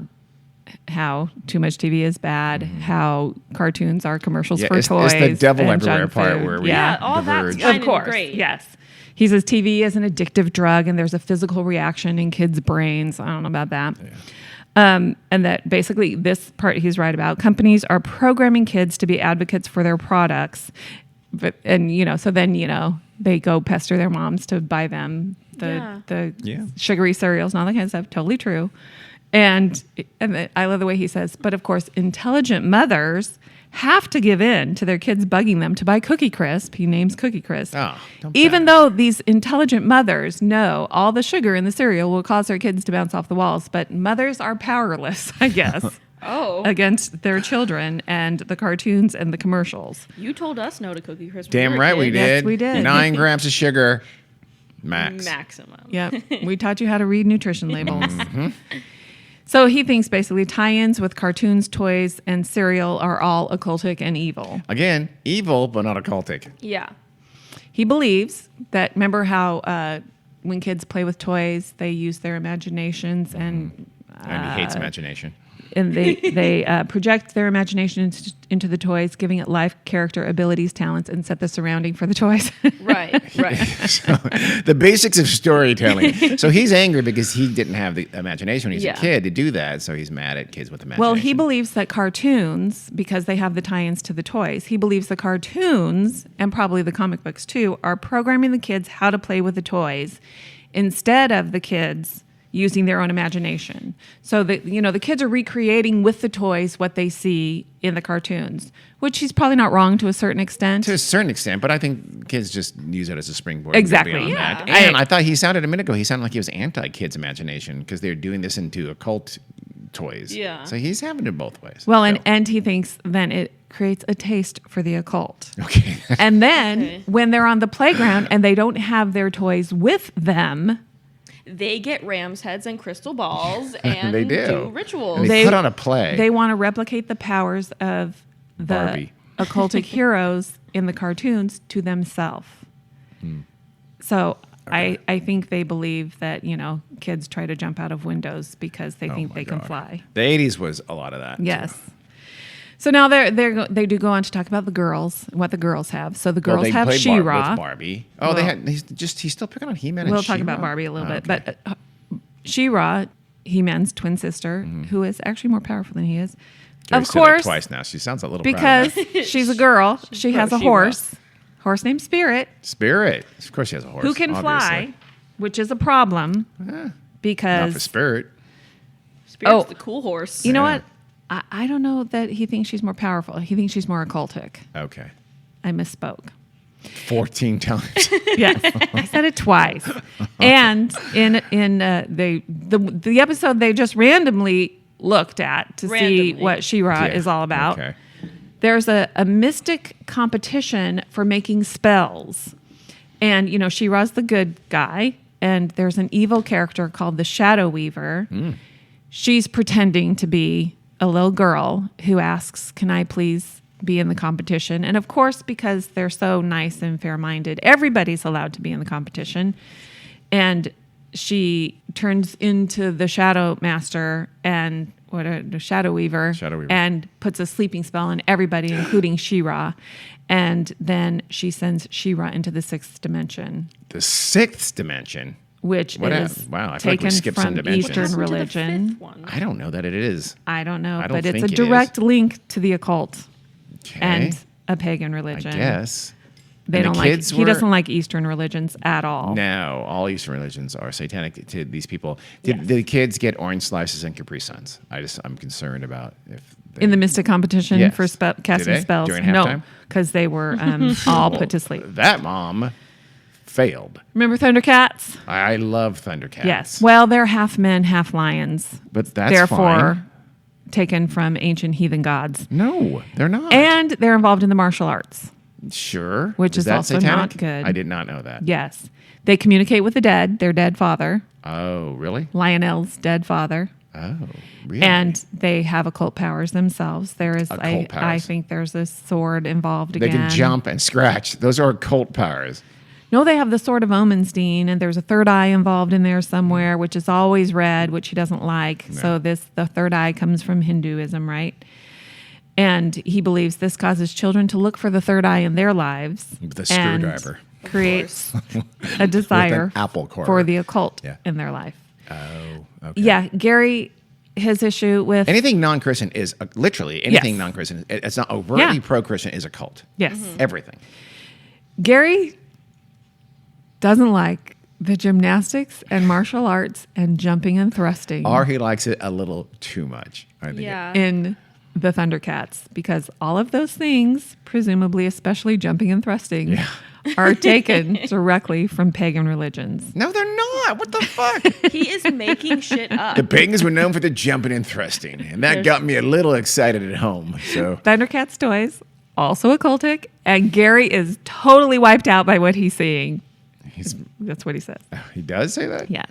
how too much TV is bad, how cartoons are commercials for it's toys. the devil and everywhere junk part food. where we Yeah, all that's diverge. fine Of course, and great. yes. He says TV is an addictive drug and there's a physical reaction in kids' brains. I don't know about that. And that basically this part he's right about. Companies are programming kids to be advocates for their products. So then, they go pester their moms to buy them the sugary cereals and all that kind of stuff. Totally true. And I love the way he says, but of course, intelligent mothers have to give in to their kids bugging them to buy Cookie Crisp. He names Cookie Crisp. Oh, Even though these intelligent mothers know all the sugar in the cereal will cause their kids to bounce off the walls, but mothers are powerless, I guess, against their children and the cartoons and the commercials. You told us no to Cookie Crisp. Damn right we did. Yes, we did. 9 grams of sugar, max. Maximum. Yep. We taught you how to read nutrition labels. So he thinks basically tie-ins with cartoons, toys, and cereal are all occultic and evil. Again, evil, but not occultic. Yeah. He believes that, remember how when kids play with toys, they use their imaginations and he hates imagination. and they project their imagination into the toys, giving it life, character, abilities, talents, and set the surrounding for the toys. Right. So, the basics of storytelling. So he's angry because he didn't have the imagination when he was a kid to do that. So he's mad at kids with imagination. Well, he believes that cartoons, because they have the tie-ins to the toys, he believes the cartoons, and probably the comic books too, are programming the kids how to play with the toys instead of the kids using their own imagination. So that, the kids are recreating with the toys what they see in the cartoons, which he's probably not wrong to a certain extent. To a certain extent, but I think kids just use it as a springboard. Exactly. Beyond Yeah. that. And I thought he sounded a minute ago, he sounded like he was anti-kids' imagination because they're doing this into occult toys. Yeah. So he's having it both ways. Well, So- and he thinks then it creates a taste for the occult. Okay. And then when they're on the playground and they don't have their toys with them, They get ram's heads and crystal balls and They do. rituals. And they put on a play. They want to replicate the powers of the Barbie. occultic heroes in the cartoons to themselves. So I think they believe that, kids try to jump out of windows because they think my they can God. fly. The 80s was a lot of that. Yes. So now they do go on to talk about the girls, what the girls have. So the girls Well, they have played She-Ra. with Barbie. Oh, they Well- had. He's still picking on He-Man. And We'll talk She-Ra? about Barbie a little bit. Okay. But She-Ra, He-Man's twin sister, who is actually more powerful than he is. Jerry Of said it course, twice now. She sounds a little because proud of that. she's a girl. She has a She-Ra. horse named Spirit, Spirit. Of course, she has a horse. who can obviously. fly, which is a problem Not because for Spirit. Spirit's Oh. the cool horse. you know Yeah. what? I don't know that he thinks she's more powerful. He thinks she's more occultic. Okay. I misspoke. 14 times. Yes, I said it twice. And in the episode they just randomly looked at to see Randomly. what She-Ra Yeah, is all about. Okay. There's a mystic competition for making spells. And, She-Ra's the good guy. And there's an evil character called the Shadow Weaver. She's pretending to be a little girl who asks, can I please be in the competition? And of course, because they're so nice and fair-minded, everybody's allowed to be in the competition. And she turns into the Shadow Master and the Shadow Weaver, and puts a sleeping spell on everybody, including She-Ra. And then she sends She-Ra into the 6th dimension, The 6th dimension. which What is wow, I feel like we taken skipped some from dimensions. Eastern What happened to the religion. fifth one? I don't know that it is. I don't know, I don't but it's a think it is. direct link to the occult Okay. and a pagan I religion. guess. They And the don't like. kids He were- doesn't like Eastern religions at all. No, all Eastern religions are satanic to these people. Did the kids get orange slices and Capri Suns? I'm concerned about if they, In the mystic competition Yes. for casting they? spells, During no, halftime? because they were all put to sleep. that mom failed. Remember Thundercats? I love Thundercats. Yes. Well, they're half men, half lions. But that's Therefore, fine. taken from ancient heathen gods. No, they're not. And they're involved in the martial arts. Sure. Which is that also satanic? not good. I did not know that. Yes. They communicate with the dead, their dead father, Oh, really? Lionel's dead father. Oh, really? And they have occult powers themselves. There is, Occult I powers. think there's a sword involved they again. can jump and scratch. Those are occult powers. No, they have the Sword of Omenstein, and there's a third eye involved in there somewhere, which is always red, which he doesn't like. So the third eye comes from Hinduism, right? And he believes this causes children to look for the third eye in their lives. With a and screwdriver. creates a desire apple core. for the occult Yeah. in their life. Oh, okay. Yeah, Gary his issue with Anything non-Christian is literally anything Yes. non-Christian. It's not overtly Yeah. pro-Christian is a cult. yes, Everything. Gary doesn't like the gymnastics and martial arts and jumping and thrusting Or he likes it a little too much. I think. Yeah. in the Thundercats because all of those things, presumably especially jumping and thrusting, are taken directly from pagan religions. No, they're not. What the fuck? He is making shit up. The pagans were known for the jumping and thrusting, and that got me a little excited at home. So Thundercats toys, also occultic, and Gary is totally wiped out by what he's seeing. That's what he says. he does say that. Yes.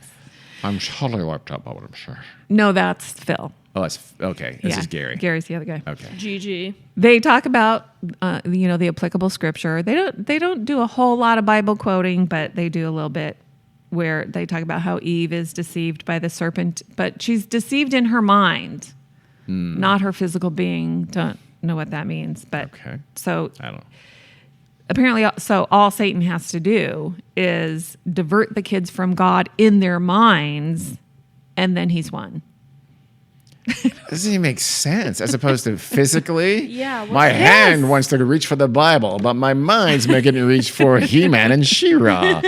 I'm totally wiped out by what I'm saying. No, that's Phil. Oh, that's okay. This is Gary. Gary's the other guy. Okay. GG. They talk about the applicable scripture. They don't do a whole lot of Bible quoting, but they do a little bit where they talk about how Eve is deceived by the serpent, but she's deceived in her mind, not her physical being. Don't know what that means, but Okay. so I don't know. apparently, so all Satan has to do is divert the kids from God in their minds, and then he's won. Doesn't even make sense as opposed to physically. Yeah, what's My that? hand wants to reach for the Bible, but my mind's making it reach for He-Man and She-Ra.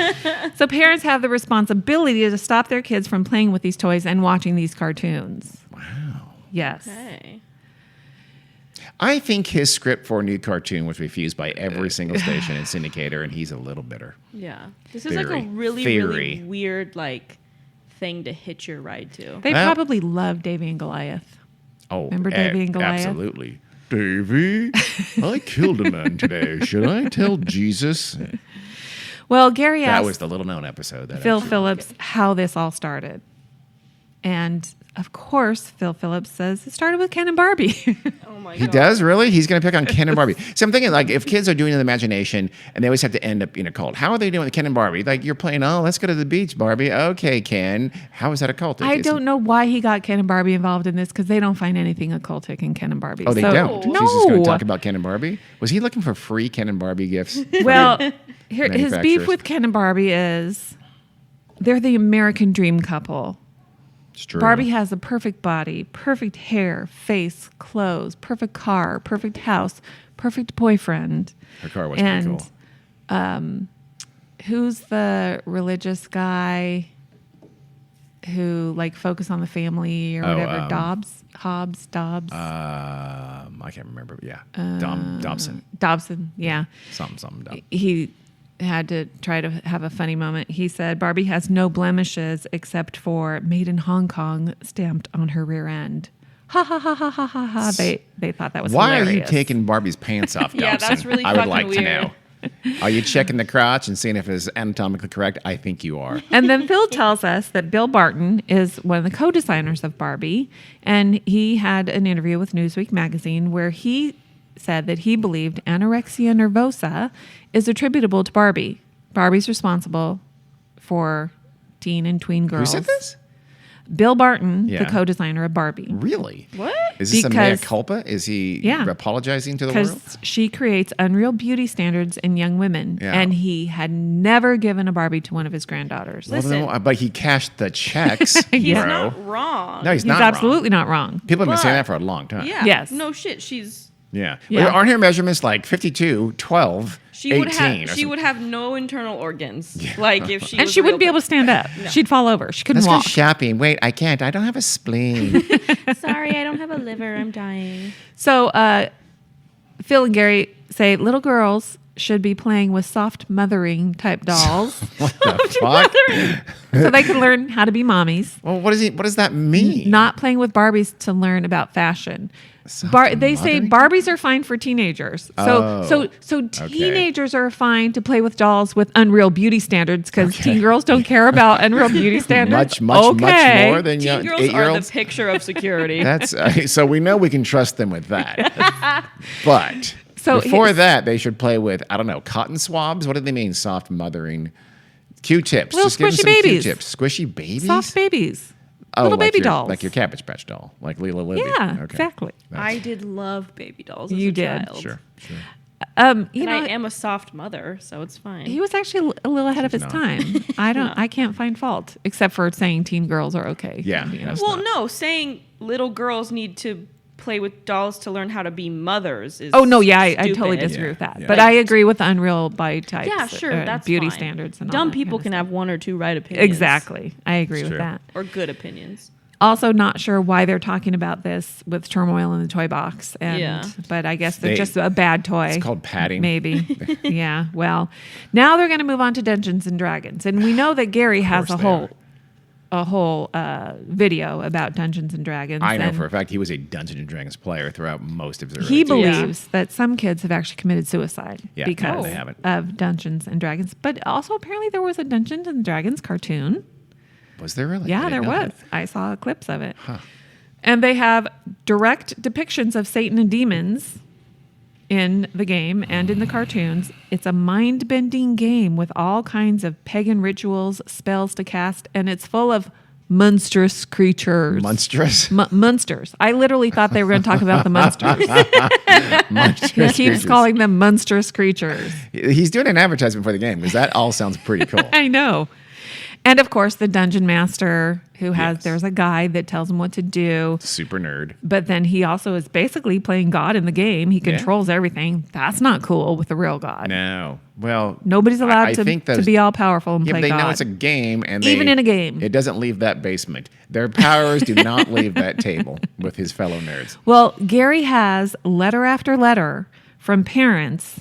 So parents have the responsibility to stop their kids from playing with these toys and watching these cartoons. Wow. Yes. Okay. I think his script for a new cartoon was refused by every single station and syndicator, and he's a little bitter. Yeah. This is like a really, Theory. really weird thing to hitch your ride to. They Well- probably love Davy and Goliath. Oh, Remember Davy and Goliath? Absolutely. Davy, I killed a man today. Should I tell Jesus? Well, Gary That asked was the little-known episode. That Phil actually- Phillips how this all started. And of course, Phil Phillips says it started with Ken and Barbie. Oh my He god. does, really? He's going to pick on Ken and Barbie. So I'm thinking, like, if kids are doing it in the imagination and they always have to end up in a cult, how are they doing with Ken and Barbie? Like, you're playing, oh, let's go to the beach, Barbie. Okay, Ken. How is that a cult? I don't know why he got Ken and Barbie involved in this because they don't find anything occultic in Ken and Barbie. Oh, they So- don't? No. He's just going to talk about Ken and Barbie? Was he looking for free Ken and Barbie gifts? Well, his beef Manufacturers. with Ken and Barbie is they're the American dream couple. It's true. Barbie has the perfect body, perfect hair, face, clothes, perfect car, perfect house, perfect boyfriend. Her car was pretty And cool. who's the religious guy who focus on the family or whatever? Dobbs. I can't remember. Yeah. Dobson. Dobson, yeah. Something. Dob. He had to try to have a funny moment. He said Barbie has no blemishes except for "Made in Hong Kong" stamped on her rear end. Ha ha ha ha ha ha ha. They thought that was Why hilarious. are you taking Barbie's pants off, Dobson? Yeah, that's really I would fucking like to weird. know. Are you checking the crotch and seeing if it's anatomically correct? I think you are. And then Phil tells us that Bill Barton is one of the co-designers of Barbie, and he had an interview with Newsweek magazine where he said that he believed anorexia nervosa is attributable to Barbie. Barbie's responsible for teen and tween girls. Who said this? Bill Barton, Yeah. the co-designer of Barbie. Really? What? Is this a mea Because- culpa? Is he Yeah. apologizing to the world? Because she creates unreal beauty standards in young women, Yeah. and he had never given a Barbie to one of his granddaughters. Well, Listen. then, but he cashed the checks, He's bro. not wrong. No, he's He's not absolutely not wrong. wrong. People have been saying But- that for a long time. Yeah. Yes. No shit. She's Yeah. Yeah. Well, aren't her measurements like 52, 12, she 18? would have or she would have no internal organs. Like if she And was she a wouldn't be real able to stand up. She'd fall over. She couldn't Let's go walk. shopping. Wait, I can't. I don't have a spleen. Sorry, I don't have a liver. I'm dying. So Phil and Gary say little girls should be playing with soft mothering type dolls What the fuck? so they can learn how to be mommies. Well, what does that mean? Not playing with Barbies to learn about fashion. Soft They say mothering? Barbies are fine for teenagers. So teenagers are fine to play with dolls with unreal beauty standards because teen girls don't care about unreal beauty standards. much more than Teen young girls are the 8-year-olds. picture of security. That's so we know we can trust them with that. But So before his- that, they should play with cotton swabs. What do they mean? Soft mothering, Q-tips. Little Just give them squishy some babies. Q-tips. Squishy babies. Soft babies. Oh, little like baby your, dolls. like your Cabbage Patch doll, like Leela Libby. Yeah, Okay. exactly. I did love baby dolls. As You a did. child. Sure. You know, I am a soft mother, so it's fine. he was actually a little ahead of his not. time. I can't find fault, except for saying teen girls are okay. Yeah. You know? That's well, not- no, saying little girls need to play with dolls to learn how to be mothers is Oh no, yeah, I totally stupid. disagree with that. Yeah. But I agree with the unreal body types. Yeah, sure, that's beauty fine. standards and all dumb that people kind can of have stuff. one or two right opinions. Exactly. I agree It's with true. that. Or good opinions. Also, not sure why they're talking about this with turmoil in the toy box. Yeah. But I guess they're They- just a bad toy. It's called padding. Maybe. Yeah. Well, now they're going to move on to Dungeons and Dragons, and we know that Gary has course a they whole video about Dungeons and Dragons. I know and for a fact he was a Dungeons and Dragons player throughout most of his he early days. believes that some kids have actually committed suicide Yeah, because they haven't. of Dungeons and Dragons. But also, apparently, there was a Dungeons and Dragons cartoon. Was there really? I Yeah, didn't there know was. that. I saw clips of it. And they have direct depictions of Satan and demons in the game and in the cartoons. It's a mind-bending game with all kinds of pagan rituals, spells to cast, and it's full of monstrous creatures. Monstrous. Monsters. I literally thought they were going to talk about the monsters. He Monstrous keeps creatures. calling them monstrous creatures. He's doing an advertisement for the game because that all sounds pretty cool. I know. And of course, the dungeon master who has, Yes. there's a guide that tells him what to do. Super nerd. But then he also is basically playing God in the game. He Yeah. controls everything. That's not cool with the real God. No. Well, Nobody's allowed I to think to those- be all powerful and Yeah, play but they God. know it's a game, and Even they- in a game. it doesn't leave that basement. Their powers do not leave that table with his fellow nerds. Well, Gary has letter after letter from parents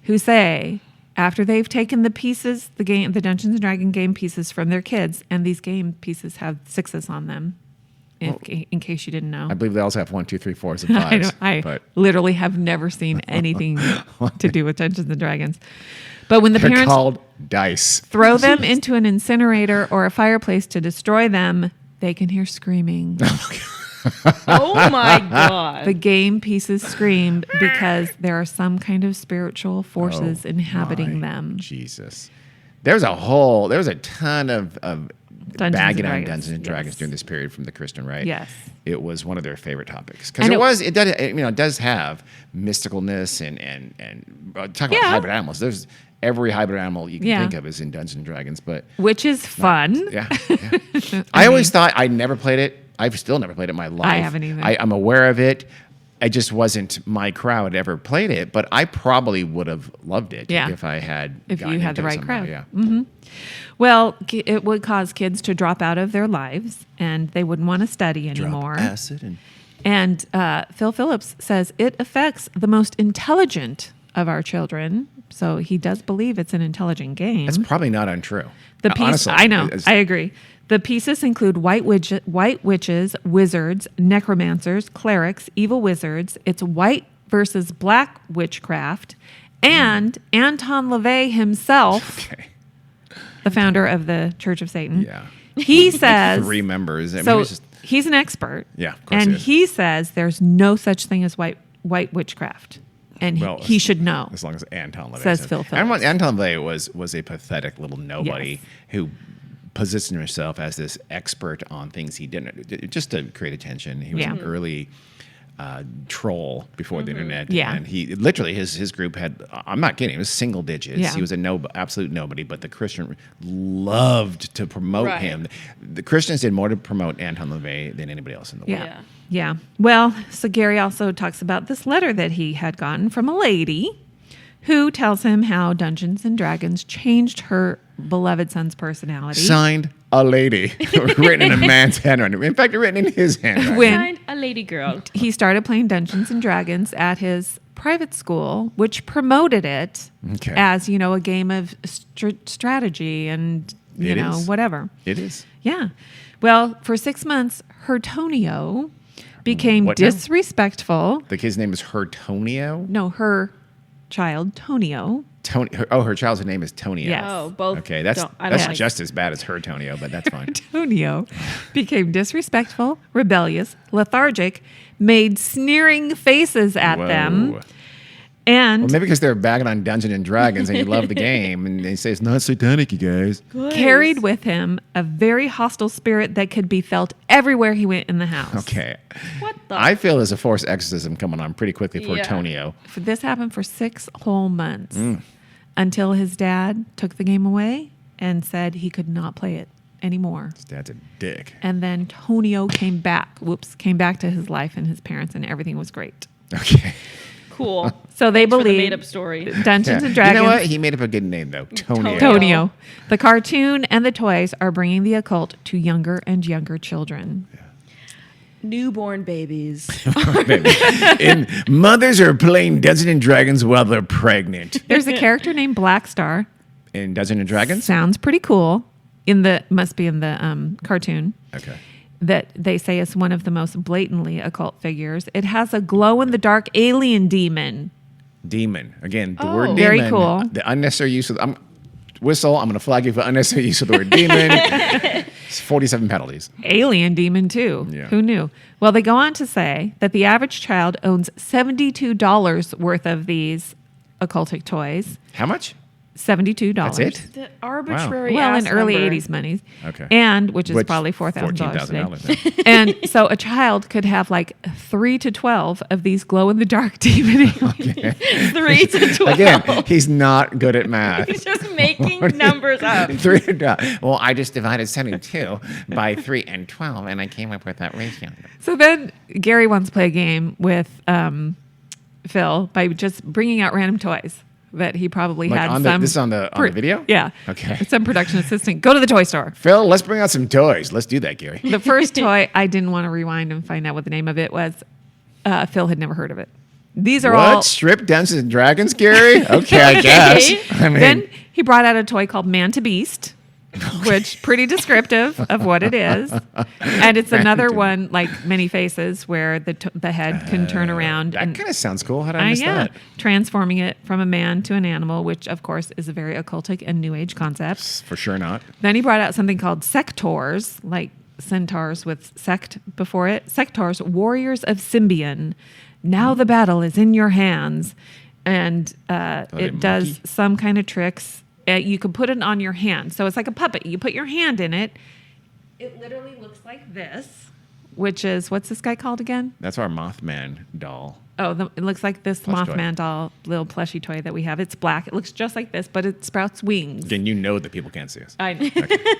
who say after they've taken the pieces, the Dungeons and Dragons game pieces from their kids, and these game pieces have 6s on them, in case you didn't know. I believe they also have 1, 2, 3, 4s, and 5s. I but literally have never seen anything to do with Dungeons and Dragons. But when the they're parents called dice. throw them into an incinerator or a fireplace to destroy them, they can hear screaming. Oh my god. The game pieces screamed because there are some kind of spiritual forces Oh, inhabiting my them. Jesus. There was a ton of Dungeons bagging and on Dragons, Dungeons and Dragons yes. during this period from the Christian right. Yes. It was one of their favorite topics because And it does have mysticalness and talk about Yeah. hybrid animals. There's every hybrid animal you can Yeah. think of is in Dungeons and Dragons, but Which is fun. yeah. I always thought I never played it. I've still never played it in my life. I haven't either. I'm aware of it. I just wasn't my crowd ever played it, but I probably would have loved it Yeah. if I had If gotten you had the into it right somehow, crowd. Yeah. Well, it would cause kids to drop out of their lives and they wouldn't want to study anymore. Drop acid and And Phil Phillips says it affects the most intelligent of our children. So he does believe it's an intelligent game. that's probably not untrue. The piece, Honestly, I know, it's- I agree. The pieces include white witches, wizards, necromancers, clerics, evil wizards. It's white versus black witchcraft, and Anton LaVey himself, okay. the founder of the Church of Satan. Yeah. He says 3 members. I mean, so. it's just, He's an expert. Yeah, of course and he is. he says there's no such thing as white witchcraft, and well, he should know. as long as Anton LaVey Says Phil Phillips. Anton LaVey was a pathetic little nobody Yes. who positioned himself as this expert on things he didn't, just to create attention. He was Yeah. an early troll before the internet. Yeah. And he literally, his group had, I'm not kidding, it was single digits. Yeah. He was absolute nobody, but the Christian loved to promote Right. him. The Christians did more to promote Anton LaVey than anybody else in the world. Yeah. Yeah. Well, so Gary also talks about this letter that he had gotten from a lady who tells him how Dungeons and Dragons changed her beloved son's personality. Signed, a lady, written in a man's handwriting. In fact, written in his handwriting. When Find a lady girl. he started playing Dungeons and Dragons at his private school, which promoted it Okay. as, a game of strategy and, It is. whatever. It is. Yeah. Well, for 6 months, Hertonio became What now? disrespectful. The kid's name is Hertonio. No, her child, Tonio. Her child's name is Tonio. Yes. Oh, both. Okay, that's I don't like just as bad as Hertonio, but that's fine. Tonio became disrespectful, rebellious, lethargic, made sneering faces at them, And Well, maybe because they're bagging on Dungeons and Dragons and you love the game, and they say it's not satanic, you guys. carried with him a very hostile spirit that could be felt everywhere he went in the house. Okay. What the? I feel there's a forced exorcism coming on pretty quickly for Yeah. Tonio. This happened for 6 whole months until his dad took the game away and said he could not play it anymore. His dad's a dick. And then Tonio came back to his life and his parents, and everything was great. Okay. Cool. So they Thanks for the believe made-up story. Dungeons and You Dragons. know what? He made up a good name, though. Tonio. Tonio. The cartoon and the toys are bringing the occult to younger and younger children. Newborn babies. And mothers are playing Dungeons and Dragons while they're pregnant. There's a character named Blackstar. In Dungeons and Dragons? Sounds pretty cool. Must be in the cartoon. Okay. That they say is one of the most blatantly occult figures. It has a glow-in-the-dark alien demon. Demon. Again, the Oh. word demon. Very cool. The unnecessary use of... Whistle, I'm going to flag you for unnecessary use of the word demon. It's 47 penalties. Alien demon, too. Yeah. Who knew? Well, they go on to say that the average child owns $72 worth of these occultic toys. How much? $72. That's it? The arbitrary Well, ass in early number. 80s money. Okay. And which is Which- probably $4,000 today. $14,000. And so a child could have like 3 to 12 of these glow in the dark demon aliens. 3 to 12. Again, he's not good at math. He's just making numbers up. Well, I just divided 72 by 3 and 12, and I came up with that ratio. So then Gary wants to play a game with Phil by just bringing out random toys that he probably Like had on the- some. this is on the video? Yeah. Okay. Some production assistant. Go to the toy store. Phil, let's bring out some toys. Let's do that, Gary. The first toy, I didn't want to rewind and find out what the name of it was. Phil had never heard of it. These are What? all. Strip Dungeons and Dragons, Gary? Okay, I guess. I mean, Then he brought out a toy called Man to Beast, which pretty descriptive of what it is. And it's another one like Many Faces where the head can turn around that and kind of sounds cool. How did I miss that? transforming it from a man to an animal, which of course is a very occultic and new age concept. For sure not. Then he brought out something called sectors, like centaurs with sect before it. Sectors, warriors of Symbion. Now the battle is in your hands. And it does monkey? some kind of tricks. You can put it on your hand. So it's like a puppet. You put your hand in it. It literally looks like this, which is, what's this guy called again? That's our Mothman doll. Oh, it looks like this Plush toy. Mothman doll, little plushy toy that we have. It's black. It looks just like this, but it sprouts wings. Again, you know that people can't see us. I know.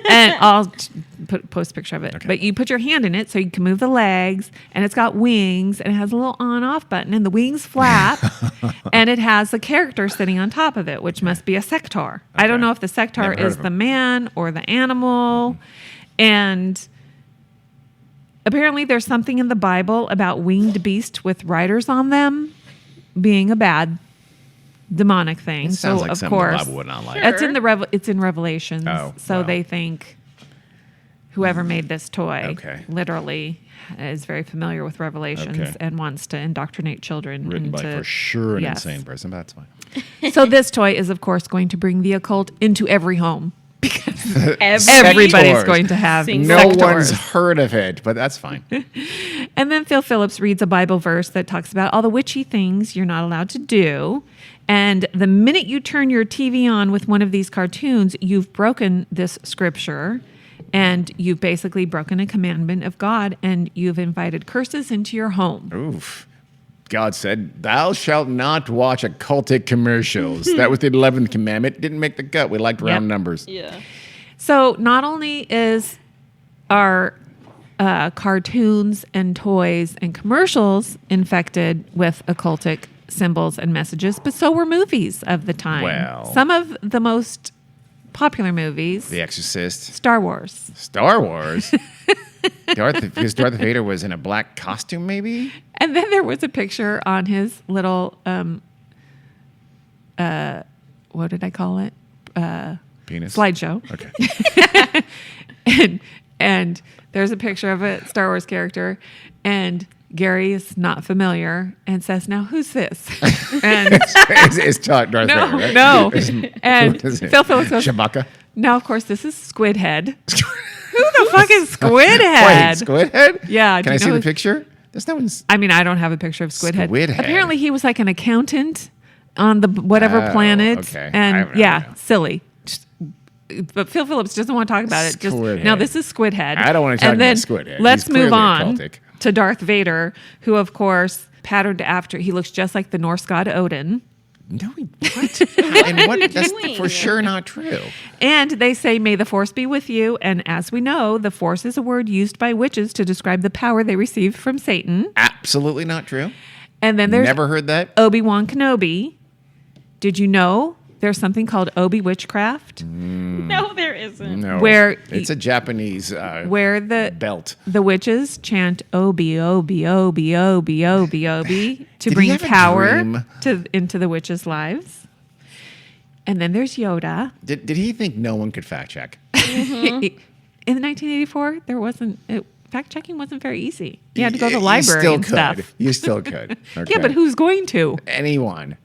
And I'll post a picture of it. Okay. But you put your hand in it so you can move the legs, and it's got wings, and it has a little on-off button, and the wings flap, and it has a character sitting on top of it, which must be a sector. I don't Okay. know if the sector Never heard is of the him. man or the animal, and apparently there's something in the Bible about winged beasts with riders on them being a bad demonic thing. It sounds so like of something course, the Bible would not like. Sure. it's in it's in Revelations. Oh, so wow. they think whoever made this toy Okay. literally is very familiar with Revelations Okay. and wants to indoctrinate children Written by into for sure an Yes. insane person, but that's fine. So this toy is of course going to bring the occult into every home because Every everybody's Sectors. going to have Single. No sectors. one's heard of it, but that's fine. And then Phil Phillips reads a Bible verse that talks about all the witchy things you're not allowed to do. And the minute you turn your TV on with one of these cartoons, you've broken this scripture and you've basically broken a commandment of God and you've invited curses into your home. Oof. God said, "Thou shalt not watch occultic commercials." That was the 11th commandment. Didn't make the cut. We liked round Yep. numbers. Yeah. So not only is our cartoons and toys and commercials infected with occultic symbols and messages, but so were movies of the time. Well. Some of the most popular movies, The Exorcist. Star Wars. Star Wars. Because Darth Vader was in a black costume, maybe? And then there was a picture on his little, what did I call it? Penis. Slideshow. Okay. And there's a picture of a Star Wars character, and Gary is not familiar and says, "Now who's this?" And it's Darth Vader, right? no. And What is it? Phil Phillips goes, Chewbacca? "Now, of course, this is Squid Head." Who the fuck is Squid Wait, Head? Squid Head? Yeah, do Can I you see know the who- picture? There's no one's... I mean, I don't have a picture of Squid Head. Squid Head. Apparently, he was like an accountant on the whatever Oh, planet. okay. I And don't know. silly. But Phil Phillips doesn't want to talk about it. Squidhead. Now this is Squidhead. I don't want to talk And then about Squidhead. Let's He's move clearly on occultic. to Darth Vader, who of course patterned after. He looks just like the Norse god Odin. No, what? And what? That's doing? for sure not true. And they say, "May the Force be with you." And as we know, the Force is a word used by witches to describe the power they received from Satan. Absolutely not true. And then there's Never heard that. Obi-Wan Kenobi. Did you know there's something called Obi witchcraft? No, there isn't. No, Where- it's a Japanese Where the belt. witches chant Obi, Obi, Obi, Obi, Obi, Obi to Did he bring have a power dream? into the witches' lives. And then there's Yoda. Did he think no one could fact check? In 1984, there wasn't. Fact checking wasn't very easy. You had to go to the You library still and could. stuff. You still could. Okay. Yeah, but who's going to? Anyone.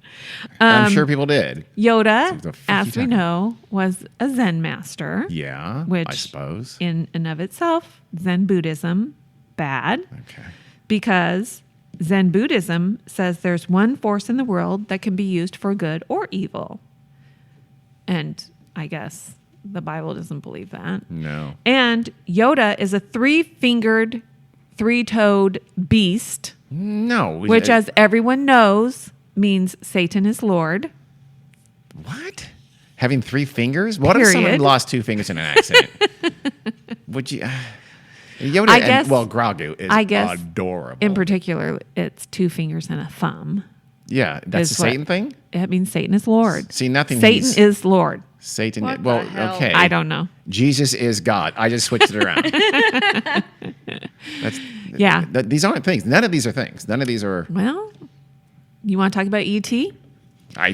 I'm sure people did. Yoda, the fuck you as we talking know, was a Zen master. Yeah, Which, I suppose. in and of itself, Zen Buddhism, bad. Okay. Because Zen Buddhism says there's one force in the world that can be used for good or evil. And I guess the Bible doesn't believe that. No. And Yoda is a three-fingered, three-toed beast, No. which, as everyone knows, means Satan is Lord. What? Having 3 fingers? What if someone Period. lost 2 fingers in an accident? Would you? Yoda I guess- Grogu is I guess adorable. In particular, it's 2 fingers and a thumb. Yeah, that's is the what- Satan thing? It means Satan is Lord. See, nothing Satan he's- is Lord. Satan. What well, the hell? okay. I don't know. Jesus is God. I just switched it around. That's Yeah. These aren't things. None of these are things. None of these are. Well, you want to talk about E.T.?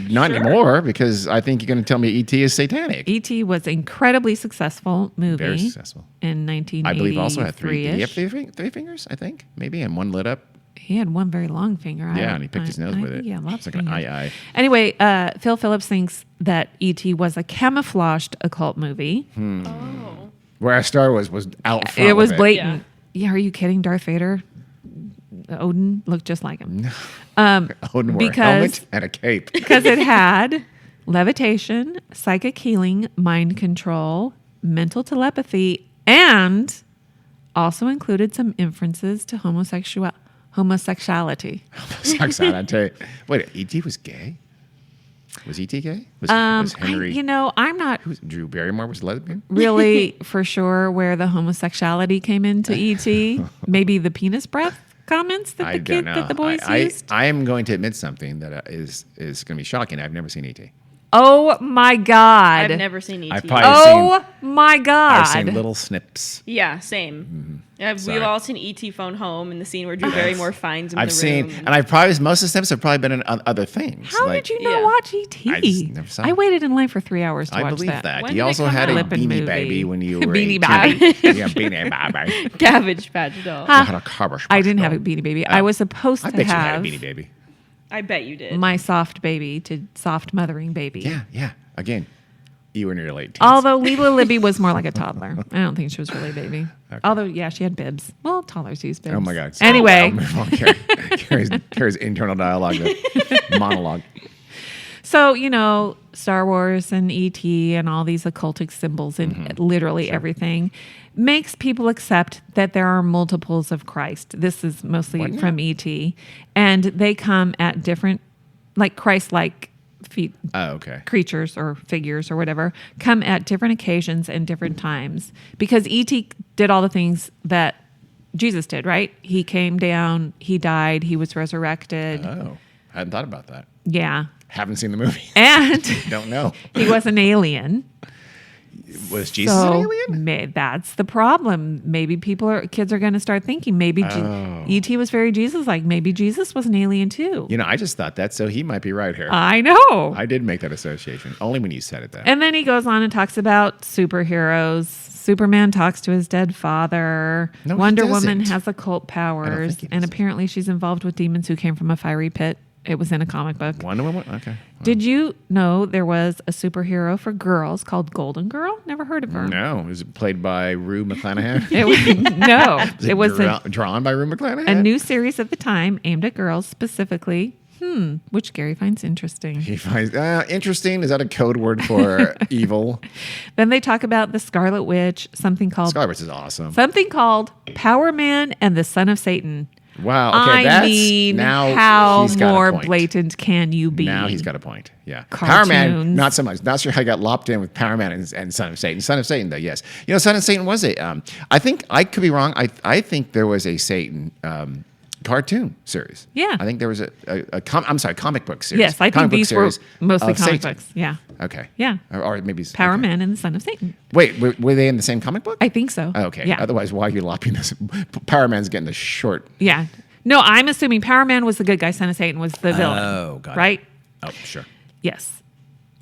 Not anymore because I think you're going to tell me E.T. is satanic. E.T. was an incredibly successful movie. Very successful. In 1983. I believe also had 3. Did he have 3-ish. 3 fingers? I think maybe, and one lit up. He had one very long finger. Yeah, and he picked his nose with it. Yeah, lots It's like of an fingers. eye. Anyway, Phil Phillips thinks that E.T. was a camouflaged occult movie. Oh. Whereas Star Wars was out front. It was with blatant. Yeah, are you kidding? Darth Vader, Odin looked just like him. Odin wore a helmet Because and a cape. it had levitation, psychic healing, mind control, mental telepathy, and also included some inferences to homosexuality. Sucks out, I tell you. Wait, E.T. was gay? Was E.T. gay? Was Henry? I'm not Drew Barrymore was lesbian? really for sure where the homosexuality came into ET. Maybe the penis breath comments that I the don't kid know. that the boys I used. am going to admit something that is going to be shocking. I've never seen E.T. Oh my God! I've never seen E.T. I've probably Oh my God! I've seen little snips. Yeah, same. Sorry. We've all seen E.T. Phone Home in the scene where Drew Barrymore finds him in I've the seen, room. and I've probably most of the snips have probably been in other things. How like, did you not Yeah. watch ET? I just never saw I it. waited in line for 3 hours to I watch believe that. that. When He did it also come had out? a Flippin' Beanie movie. Baby when you were Beanie 18. Baby. Yeah, Beanie Baby. Cabbage Patch doll. Huh? Had a Carver I didn't have a doll. Beanie Baby. I was supposed I to bet you had have a Beanie Baby. I bet you did. my soft baby to soft mothering baby. Yeah. Again, you were in your late teens. Although Lila Libby was more like a toddler. I don't think she was really a baby. Although, yeah, she had bibs. Well, toddlers use bibs. Oh my God. Anyway, Move on. Carrie's internal dialogue, the monologue. so, Star Wars and E.T. and all these occultic symbols and Mm-hmm. literally everything makes people accept that there are multiples of Christ. This is mostly What? from E.T. And they come at different, like Christ-like Oh, okay. creatures or figures or whatever come at different occasions and different times because E.T. did all the things that Jesus did, right? He came down, he died, he was resurrected. Oh, hadn't thought about that. Yeah. Haven't seen the movie. And Don't know. he was an alien. Was Jesus an So alien? that's the problem. Maybe kids are going to start thinking maybe E.T. was very Jesus-like. Maybe Jesus was an alien too. I just thought that, so he might be right here. I know. I did make that association. Only when you said it, though. And then he goes on and talks about superheroes. Superman talks to his dead father. No, he Wonder Woman doesn't. has occult powers. he And doesn't. apparently she's involved with demons who came from a fiery pit. It was in a comic book. Wonder Woman? Okay. Did you know there was a superhero for girls called Golden Girl? Never heard of her. No. Was it played by Rue McClanahan? It was, no. Was it was drawn by Rue McClanahan? a new series at the time aimed at girls specifically. which Gary finds interesting. He finds interesting. Is that a code word for evil? Then they talk about the Scarlet Witch, something called Scarlet is awesome. Power Man and the Son of Satan. Wow. Okay, I mean, how he's got a more point. blatant can you be? Now he's got a point. Yeah. Power Cartoons. Man, not so much. Not sure how I got lopped in with Power Man and Son of Satan. Son of Satan, though, yes. Son of Satan was a. I think I could be wrong. I think there was a Satan cartoon series. Yeah. I think there was comic book series. Yes, I think Comic book these were series mostly of comic Satan. books. Yeah. Okay. Yeah. Or maybe Power okay. Man and the Son of Satan. Wait, were they in the same comic book? I think so. Okay. Yeah. Otherwise, why are you lopping this? Power Man's getting the short. Yeah. No, I'm assuming Power Man was the good guy, Son of Satan was the villain. Oh, got it. Right? Oh, sure. Yes.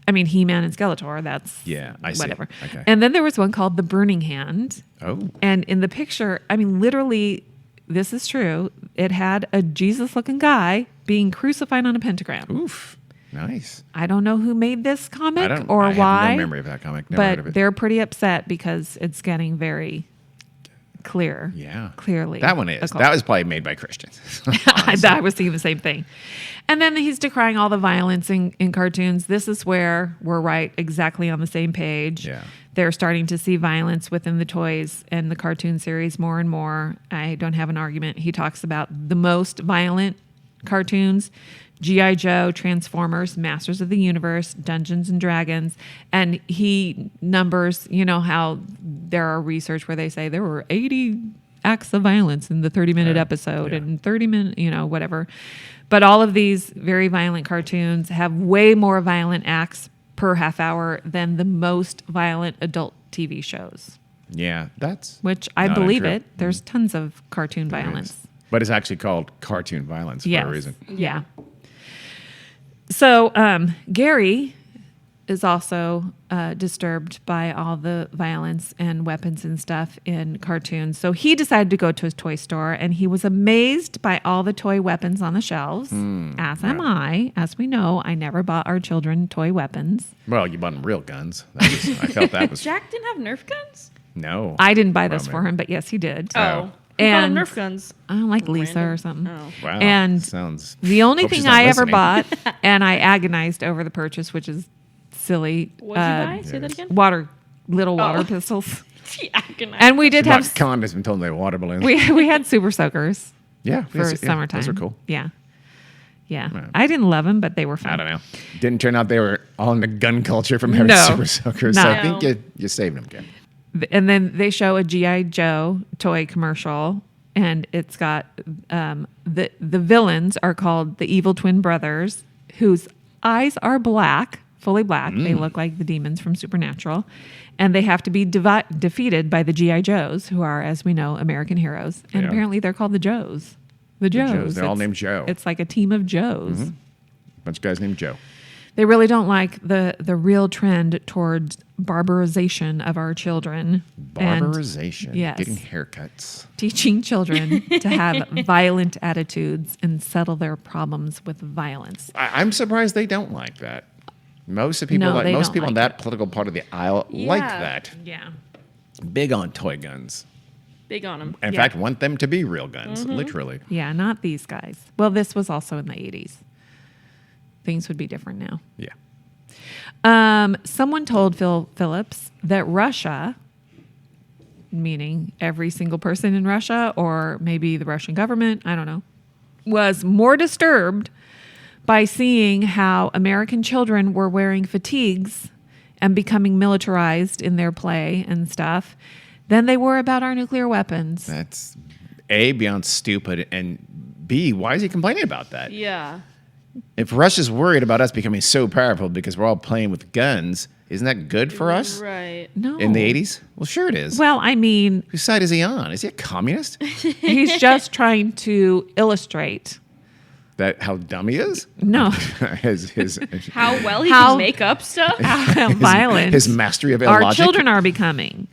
I mean, He-Man and Skeletor, that's I see. whatever. Okay. And then there was one called The Burning Hand. Oh. And in the picture, I mean, literally, this is true. It had a Jesus-looking guy being crucified on a pentagram. Oof. Nice. I don't know who made this comic I or have why. no memory of that comic. Never heard of But it. they're pretty upset because it's getting very clear. Yeah. Clearly. That one is. occult. That was probably made by Christians. I was thinking the same thing. And then he's decrying all the violence in cartoons. This is where we're right exactly on the same page. Yeah. They're starting to see violence within the toys and the cartoon series more and more. I don't have an argument. He talks about the most violent cartoons: G.I. Joe, Transformers, Masters of the Universe, Dungeons and Dragons. And he numbers, how there are research where they say there were 80 acts of violence in the 30-minute episode and 30-minute, whatever. But all of these very violent cartoons have way more violent acts per half hour than the most violent adult TV shows. Yeah, that's Which I not believe untrue. it. There's tons of cartoon There violence. is. But it's actually called cartoon violence for a reason. Yeah. So Gary is also disturbed by all the violence and weapons and stuff in cartoons. So he decided to go to his toy store, and he was amazed by all the toy weapons on the shelves, as am I. As we know, I never bought our children toy weapons. Well, you bought them real guns. I felt that was Jack didn't have Nerf guns? no. I didn't buy this Well, for maybe. him, but yes, he did. Oh. Who bought him And Nerf guns? I don't like Lisa Random. or something. Oh. Wow. And sounds. The only Hope she's thing not I ever listening. bought, and I agonized over the purchase, which is silly. What did you buy? Say that again? Little water Oh. pistols. She agonized. And we did Bought have condoms and told them they were water balloons. we had super soakers yeah, for yes, yeah, summertime. Those are cool. Yeah. Yeah. Right. I didn't love them, but they were fun. I don't know. Didn't turn out they were all into gun culture from having No. super soakers. So No. I think you saved them, Ken. And then they show a G.I. Joe toy commercial, and it's got the villains are called the Evil Twin Brothers, whose eyes are black, fully black. They look like the demons from Supernatural. And they have to be defeated by the G.I. Joes, who are, as we know, American heroes. And Yeah. apparently they're called the Joes. The Joes. They're all named Joe. It's like a team of Joes. Bunch of guys named Joe. They really don't like the real trend towards barbarization of our children. and Barbarization. yes. Getting haircuts. teaching children to have violent attitudes and settle their problems with violence. I'm surprised they don't like that. Most of people, No, they most don't people on like that political part of the aisle like Yeah. that. Yeah. Big on toy guns. Big on them. In Yeah. fact, want them to be real guns, literally. Yeah, not these guys. Well, this was also in the 80s. Things would be different now. Yeah. Someone told Phil Phillips that Russia, meaning every single person in Russia, or maybe the Russian government, I don't know, was more disturbed by seeing how American children were wearing fatigues and becoming militarized in their play and stuff than they were about our nuclear weapons. That's A, beyond stupid, and B, why is he complaining about that? Yeah. If Russia's worried about us becoming so powerful because we're all playing with guns, isn't that good for us Right. No. in the 80s? Well, sure it is. Well, I mean, Whose side is he on? Is he a communist? he's just trying to illustrate. That how dumb he is? No. his How well he How- can make up stuff. How violent his mastery of our illogic. children are becoming.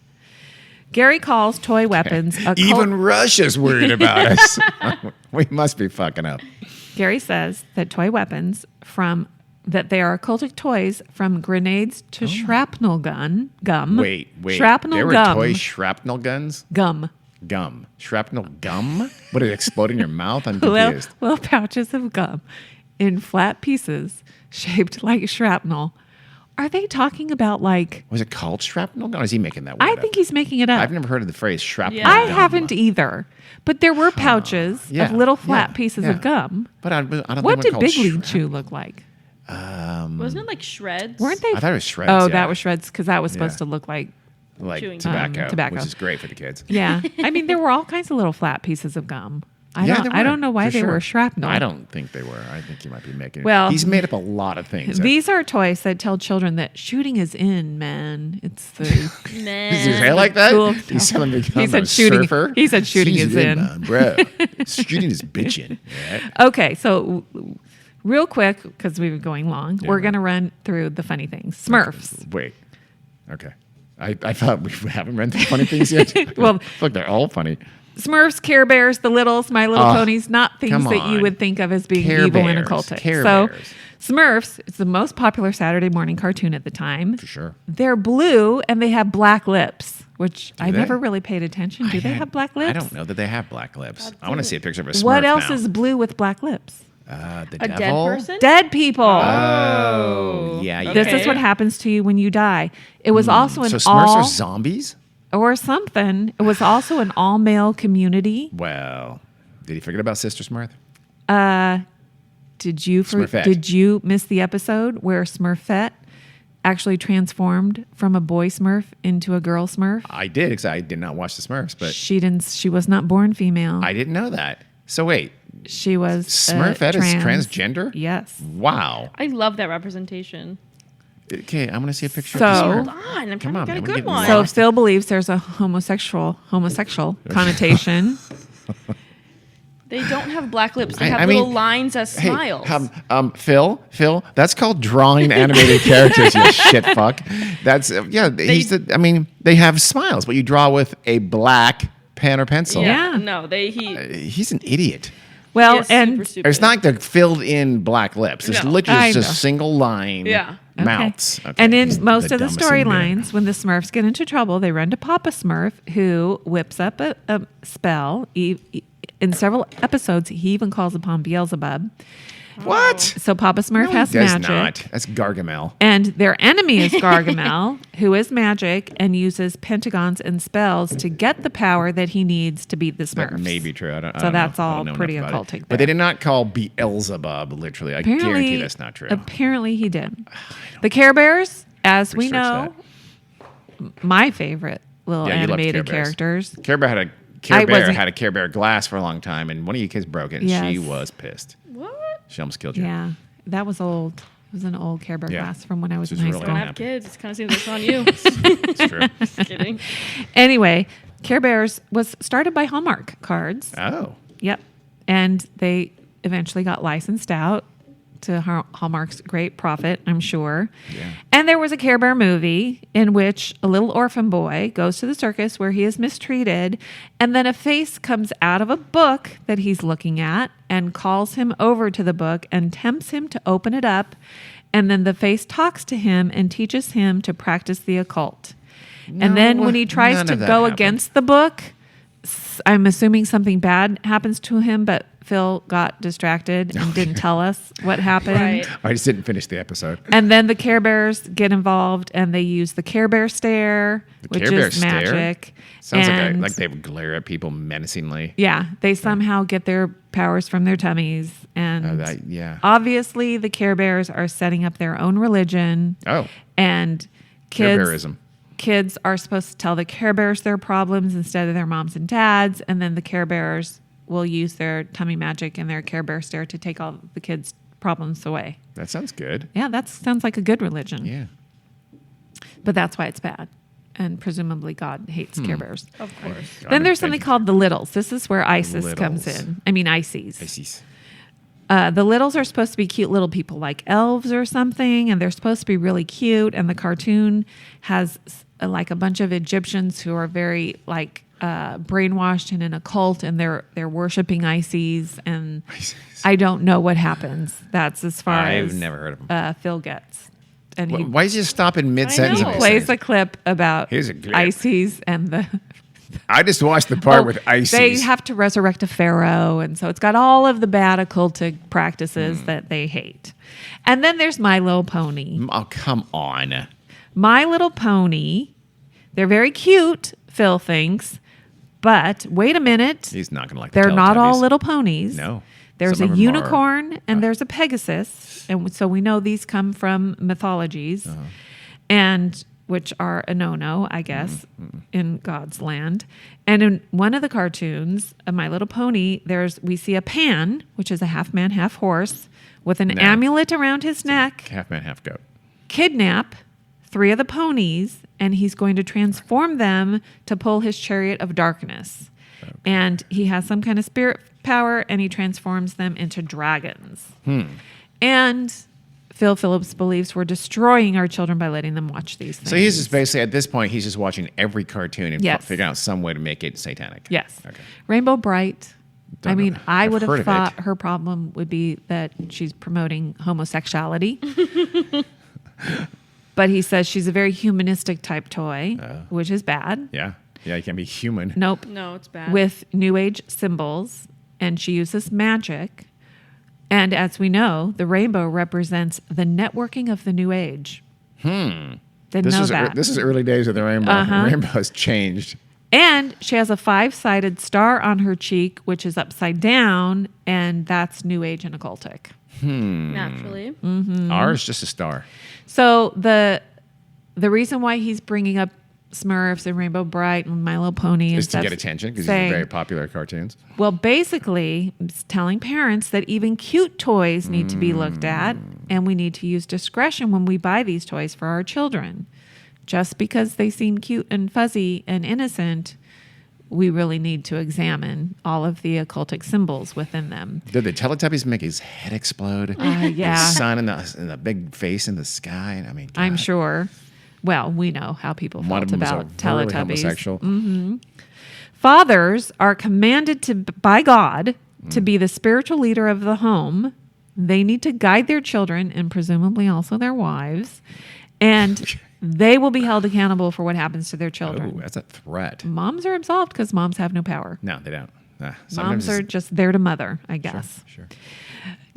Gary calls toy weapons a Even Russia's worried about us. We must be fucking up. Gary says that toy weapons that they are occultic toys from grenades to shrapnel gum. Wait. Shrapnel there were gum. toy shrapnel guns? Gum. Gum. Shrapnel gum? What, did it explode in your mouth? I'm confused. Little pouches of gum. in flat pieces shaped like shrapnel. Are they talking about like... Was it called shrapnel? Or is he making that word I up? think he's making it up. I've never heard of the phrase shrapnel. I gum. haven't either. But there were pouches of little flat pieces of gum. But I don't What think did Big League Chew look like? Wasn't it like shreds? Weren't they? I thought it was shreds. Oh, yeah. that was shreds because that was supposed Yeah. to look like... like chewing tobacco, which is great for the kids. Yeah. I mean, there were all kinds of little flat pieces of gum. I there don't know why for they sure. were shrapnel. I don't think they were. I think he might be making. Well, he's made up a lot of things. These are toys that tell children that shooting is in, man. It's the Is his hair like that? Cool. He's telling me He said shooting. surfer. He said shooting She's is in. man, bro. Shooting is bitching. Right? Okay, so real quick because we were going long, we're gonna run through the funny things. Smurfs. Wait. Okay. I thought we haven't read the funny things yet. Well- look, they're all funny. Smurfs, Care Bears, The Littles, My Little Ponies, not things come that you on. would think of as being Care evil and Bears, occultic. Care So, Bears. Smurfs, it's the most popular Saturday morning cartoon at the time. For sure. They're blue and they have black lips, which I they? never really paid attention. Do they have black lips? I don't know that they have black lips. I want to see a picture of a Smurf What else now. is blue with black lips? The A devil? dead person? Dead people. Oh, yeah. This is Okay. what happens to you when you die. It was also an So Smurfs all are zombies? or something. It was also an all male community. Well, did he forget about Sister Smurf? Did you Smurfette. did you miss the episode where Smurfette actually transformed from a boy Smurf into a girl Smurf? I did, because I did not watch the Smurfs, but She didn't. She was not born female. I didn't know that. So wait, She was Smurfette is transgender? Yes. Wow. I love that representation. Okay, I'm going to see a picture So- of the Hold Smurf. on, I'm Come trying on, to get a man, we're good getting one. So lost. Phil believes there's a homosexual connotation. They don't have black lips. They I have mean, little lines as smiles. Phil, that's called drawing animated characters, you shit fuck. That's, they have smiles, but you draw with a black pen or pencil. Yeah. No, He's an idiot. Well, is and super stupid. It's not like they're filled in black lips. It's No. literally I just know. single line Yeah. mouths. Okay. And He's in most of the dumbest human being. storylines, when the Smurfs get into trouble, they run to Papa Smurf, who whips up a spell. In several episodes, he even calls upon Beelzebub. What? So Papa Smurf No, has he does magic. not. That's Gargamel. And their enemy is Gargamel, who is magic and uses pentagons and spells to get the power that he needs to beat the Smurfs. That may be true. I don't So know. that's I all don't know pretty enough about it. occultic But they there. did not call Beelzebub, literally. I guarantee that's not true. Apparently he did. The Care Bears, as we Research know, my favorite little Yeah, you loved animated Care Bears. characters. Care Bear I wasn't- had a Care Bear glass for a long time, and one of you kids broke it, and she Yes. was pissed. What? She almost killed you. Yeah, that was old. It was an old Care Bear Yeah. glass from when I was This in is high really school. I have kids. It kind of seems like it's on you. It's true. Just kidding. Anyway, Care Bears was started by Hallmark cards. Oh. Yep. And they eventually got licensed out to Hallmark's great profit, I'm sure. Yeah. And there was a Care Bear movie in which a little orphan boy goes to the circus where he is mistreated, and then a face comes out of a book that he's looking at and calls him over to the book and tempts him to open it up, and then the face talks to him and teaches him to practice the occult. And then when he tries none to of that go happened. against the book, I'm assuming something bad happens to him, but Phil got distracted and didn't tell us what happened. Right. I just didn't finish the episode. And then the Care Bears get involved and they use the Care Bear stare, which Care Bear is stare? magic. Sounds And like they would glare at people menacingly. yeah, they somehow get their powers from their tummies. And Yeah. obviously the Care Bears are setting up their own religion. Oh. And Care kids Bearism. kids are supposed to tell the Care Bears their problems instead of their moms and dads, and then the Care Bears will use their tummy magic and their Care Bear stare to take all the kids' problems away. That sounds good. Yeah, that sounds like a good religion. Yeah. But that's why it's bad. And presumably God hates Care Bears. Of course. Then there's something called the Littles. This is where ISIS comes Littles. in. I mean, ICES. Pisces. The Littles are supposed to be cute little people like elves or something, and they're supposed to be really cute. And the cartoon has like a bunch of Egyptians who are very like brainwashed and in a cult, and they're worshiping ICES. And I don't know what happens. That's as far I've as never heard of them. Phil gets. And he Why does he stop in mid sentence? know. plays a clip about Here's a clip. ICES and the I just watched the part with Ices. They have to resurrect a pharaoh, and so it's got all of the bad occultic practices that they hate. And then there's My Little Pony. Oh, come on. My Little Pony, they're very cute, Phil thinks, but wait a minute. He's not going to like the They're not all Teletubbies. little ponies. No. There's Some a of them unicorn and there's a Pegasus. And so we know these come from mythologies, and which are a no-no, I guess, in God's land. And in one of the cartoons of My Little Pony, we see a Pan, which is a half man, half horse, with an amulet around his neck, Half man, half goat. kidnap 3 of the ponies, and he's going to transform them to pull his chariot of darkness. Okay. And he has some kind of spirit power, and he transforms them into dragons. And Phil Phillips believes we're destroying our children by letting them watch these things. So he's just basically, at this point, he's just watching every cartoon and Yes. figuring out some way to make it satanic. Yes. Okay. Rainbow Bright. Don't I mean, know. I I've would heard have of thought it. her problem would be that she's promoting homosexuality. But he says she's a very humanistic type toy, which is bad. Yeah. Yeah, you can't be human. Nope. No, it's bad. With New Age symbols, and she uses magic. And as we know, the rainbow represents the networking of the New Age. Didn't know that. This is early days of the rainbow. Uh-huh. The rainbow has changed. And she has a 5-sided star on her cheek, which is upside down, and that's New Age and occultic. Naturally. Ours just a star. So the reason why he's bringing up Smurfs and Rainbow Bright and My Little Pony Is to get attention because these are very popular cartoons. Well, basically, it's telling parents that even cute toys need to be looked at, and we need to use discretion when we buy these toys for our children. Just because they seem cute and fuzzy and innocent, we really need to examine all of the occultic symbols within them. Did the Teletubbies make his head explode? Yeah. The sun and the big face in the sky. I mean, I'm God. sure. Well, we know how people One felt of them was about overtly Teletubbies. homosexual. Fathers are commanded by God to be the spiritual leader of the home. They need to guide their children and presumably also their wives. And they will be held accountable for what happens to their children. Oh, that's a threat. Moms are absolved because moms have no power. No, they don't. Moms are just there to mother, I guess. Sure.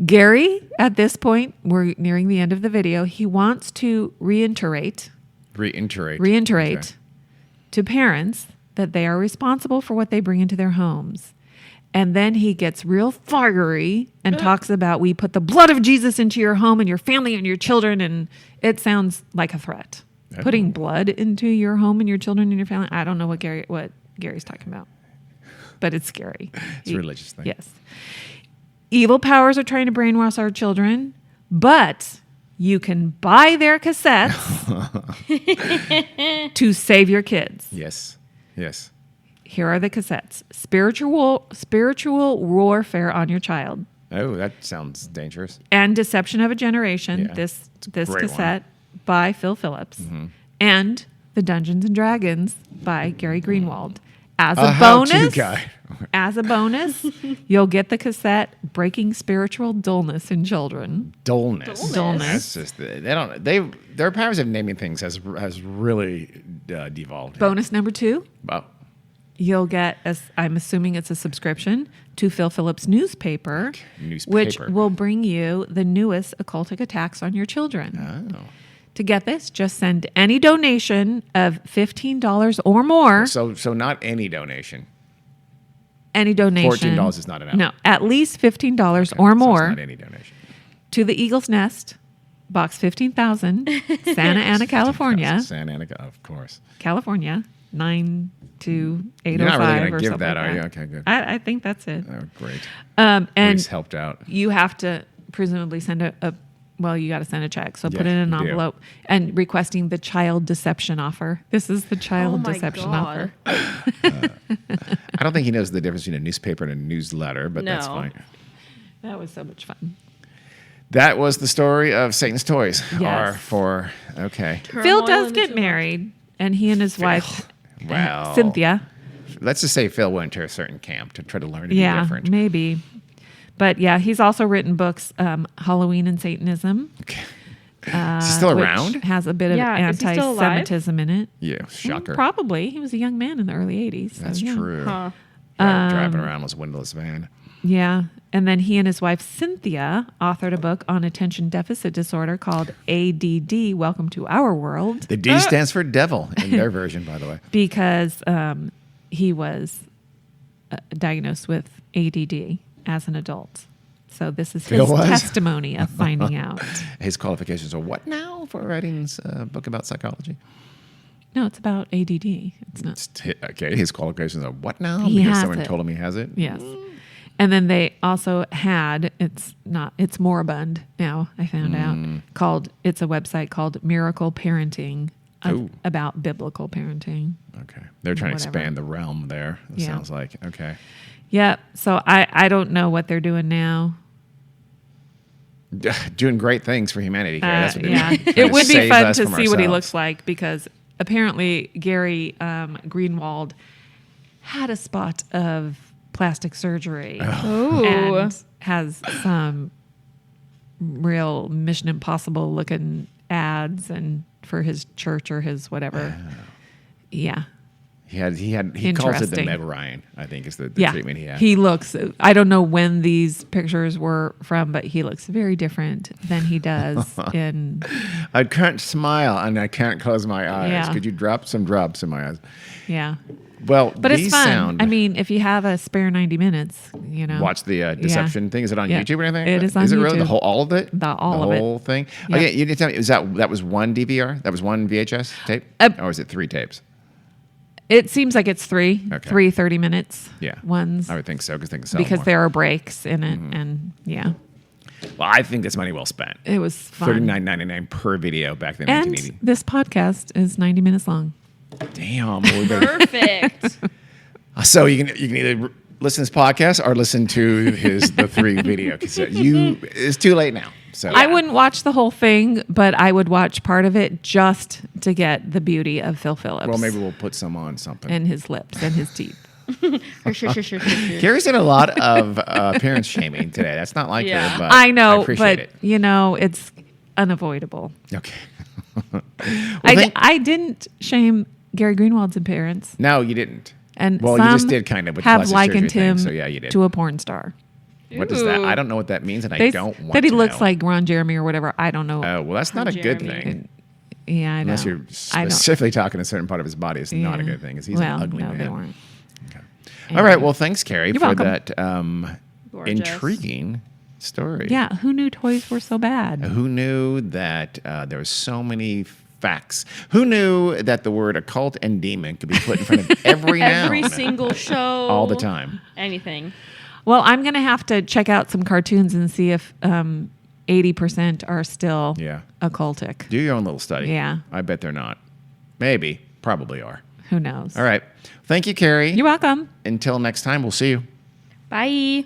Gary, at this point, we're nearing the end of the video. He wants to reiterate Okay. to parents that they are responsible for what they bring into their homes. And then he gets real fiery and talks about, we put the blood of Jesus into your home and your family and your children. And it sounds like a threat. Putting blood into your home and your children and your family. I don't know what Gary's talking about, but it's scary. It's a religious thing. Yes. Evil powers are trying to brainwash our children, but you can buy their cassettes to save your kids. Yes. Here are the cassettes. Spiritual warfare on your child. Oh, that sounds dangerous. And Deception of a Generation, Yeah. this great cassette by Phil Phillips. And The Dungeons and Dragons by Gary Greenwald. As a how-to bonus, guide. as a bonus, you'll get the cassette Breaking Spiritual Dullness in Children. Dullness. Dullness. That's just their powers of naming things has really devolved. Bonus number 2, Oh, you'll get, I'm assuming it's a subscription, to Phil Phillips' newspaper, which will bring you the newest occultic attacks on your children. oh. To get this, just send any donation of $15 or more. So not any donation. Any donation. $14 is not enough. No, at least $15 Okay, or so more it's not any donation. to the Eagle's Nest, Box 15,000, Santa Ana, California. Santa Ana, of course. California, 92805 You're not really going or to give something that, like are you? that. Okay, good. I think that's it. Oh, great. And Police helped out. you have to presumably send you got to send a check. So put Yeah, it in an you do. envelope and requesting the child deception offer. This is the child Oh my deception God. offer. I don't think he knows the difference between a newspaper and a newsletter, but that's No. fine. That was so much fun. That was the story of Satan's Toys. Yes. Okay. Phil Turmoil does in the get two married, and he and his wife, Well, Cynthia. Let's just say Phil went to a certain camp to try to learn to be Yeah, different. maybe. But yeah, he's also written books, Halloween and Satanism, Okay. Is he still which around? has a bit of Yeah, is he still alive? anti-Semitism in it. Yeah, shocker. Probably. He was a young man in the early 80s. So That's yeah. true. Huh. Driving around with a windowless van. Yeah. And then he and his wife, Cynthia, authored a book on attention deficit disorder called ADD, Welcome to Our World, The D stands for devil in their version, by the way. because he was diagnosed with ADD as an adult. So this is his Phil was? testimony of finding out. His qualifications are what now for writing a book about psychology? No, it's about ADD. It's not. Okay, his qualifications are what now? He because has someone it. told him he has it? Yes. And then they also had, it's moribund now, I found out, it's a website called Miracle Parenting Ooh. about biblical parenting. Okay. They're trying to Whatever. expand the realm there, it Yeah. sounds like. Okay. Yeah. So I don't know what they're doing now. Doing great things for humanity, Gary. That's what they're Yeah. doing. Trying It would be save fun us to from see what he ourselves. looks like, because apparently Gary Greenwald had a spot of plastic surgery Ooh. and has some real Mission Impossible looking ads and for his church or his whatever. Yeah. He calls it the Interesting. Meg Ryan, I think is the Yeah. treatment he had. He looks, I don't know when these pictures were from, but he looks very different than he does in. I can't smile and I can't close my eyes. Yeah. Could you drop some drops in my eyes? Yeah. Well, But it's these fun. sound. I mean, if you have a spare 90 minutes, watch the deception thing. Is it on Yeah. YouTube or anything? It is on Is it really YouTube. all of it? The whole thing. Yeah. Okay, you need to tell me. That was one DVR? That was one VHS tape, or is it 3 tapes? It seems like it's three, Okay. 30 minutes. Yeah, Ones. I would think so because Because there are breaks in it, and yeah, Well, I think that's money well spent. it was fun. $39.99 per video back then. And 1980. this podcast is 90 minutes long. Damn. Well, we better- Perfect. So you can either listen to this podcast or listen to the 3 video cassette. It's too late now. So I wouldn't watch the whole thing, but I would watch part of it just to get the beauty of Phil Phillips. Well, maybe we'll put some on something. and his lips and his teeth. Sure. Gary's did a lot of appearance shaming today. That's not like Yeah. her, but I know, I appreciate but it. it's unavoidable. Okay. I didn't shame Gary Greenwald's appearance, No, you didn't. and Well, some you just did kind of with the have plastic likened surgery him thing, so yeah, you did. to a porn star. What is that? Ooh. I don't know what that means, and I They- don't want that he to looks know. like Ron Jeremy or whatever. I don't know. Oh, well, that's not a good Jeremy. thing. Yeah, I know. Unless you're I don't- specifically talking a certain part of his body, it's not a Yeah. good thing. 'Cause he's well, an ugly no, man. they weren't. All right. Well, thanks, Carrie, You're for welcome. that Gorgeous. intriguing story. Yeah, who knew toys were so bad? Who knew that there were so many facts? Who knew that the word occult and demon could be put in front of every noun Every single show. all the time? Anything. Well, I'm going to have to check out some cartoons and see if 80% are still Yeah. occultic. Do your own little study. Yeah. I bet they're not. Maybe. Probably are. Who knows? All right. Thank you, Carrie. You're welcome. Until next time, we'll see you. Bye.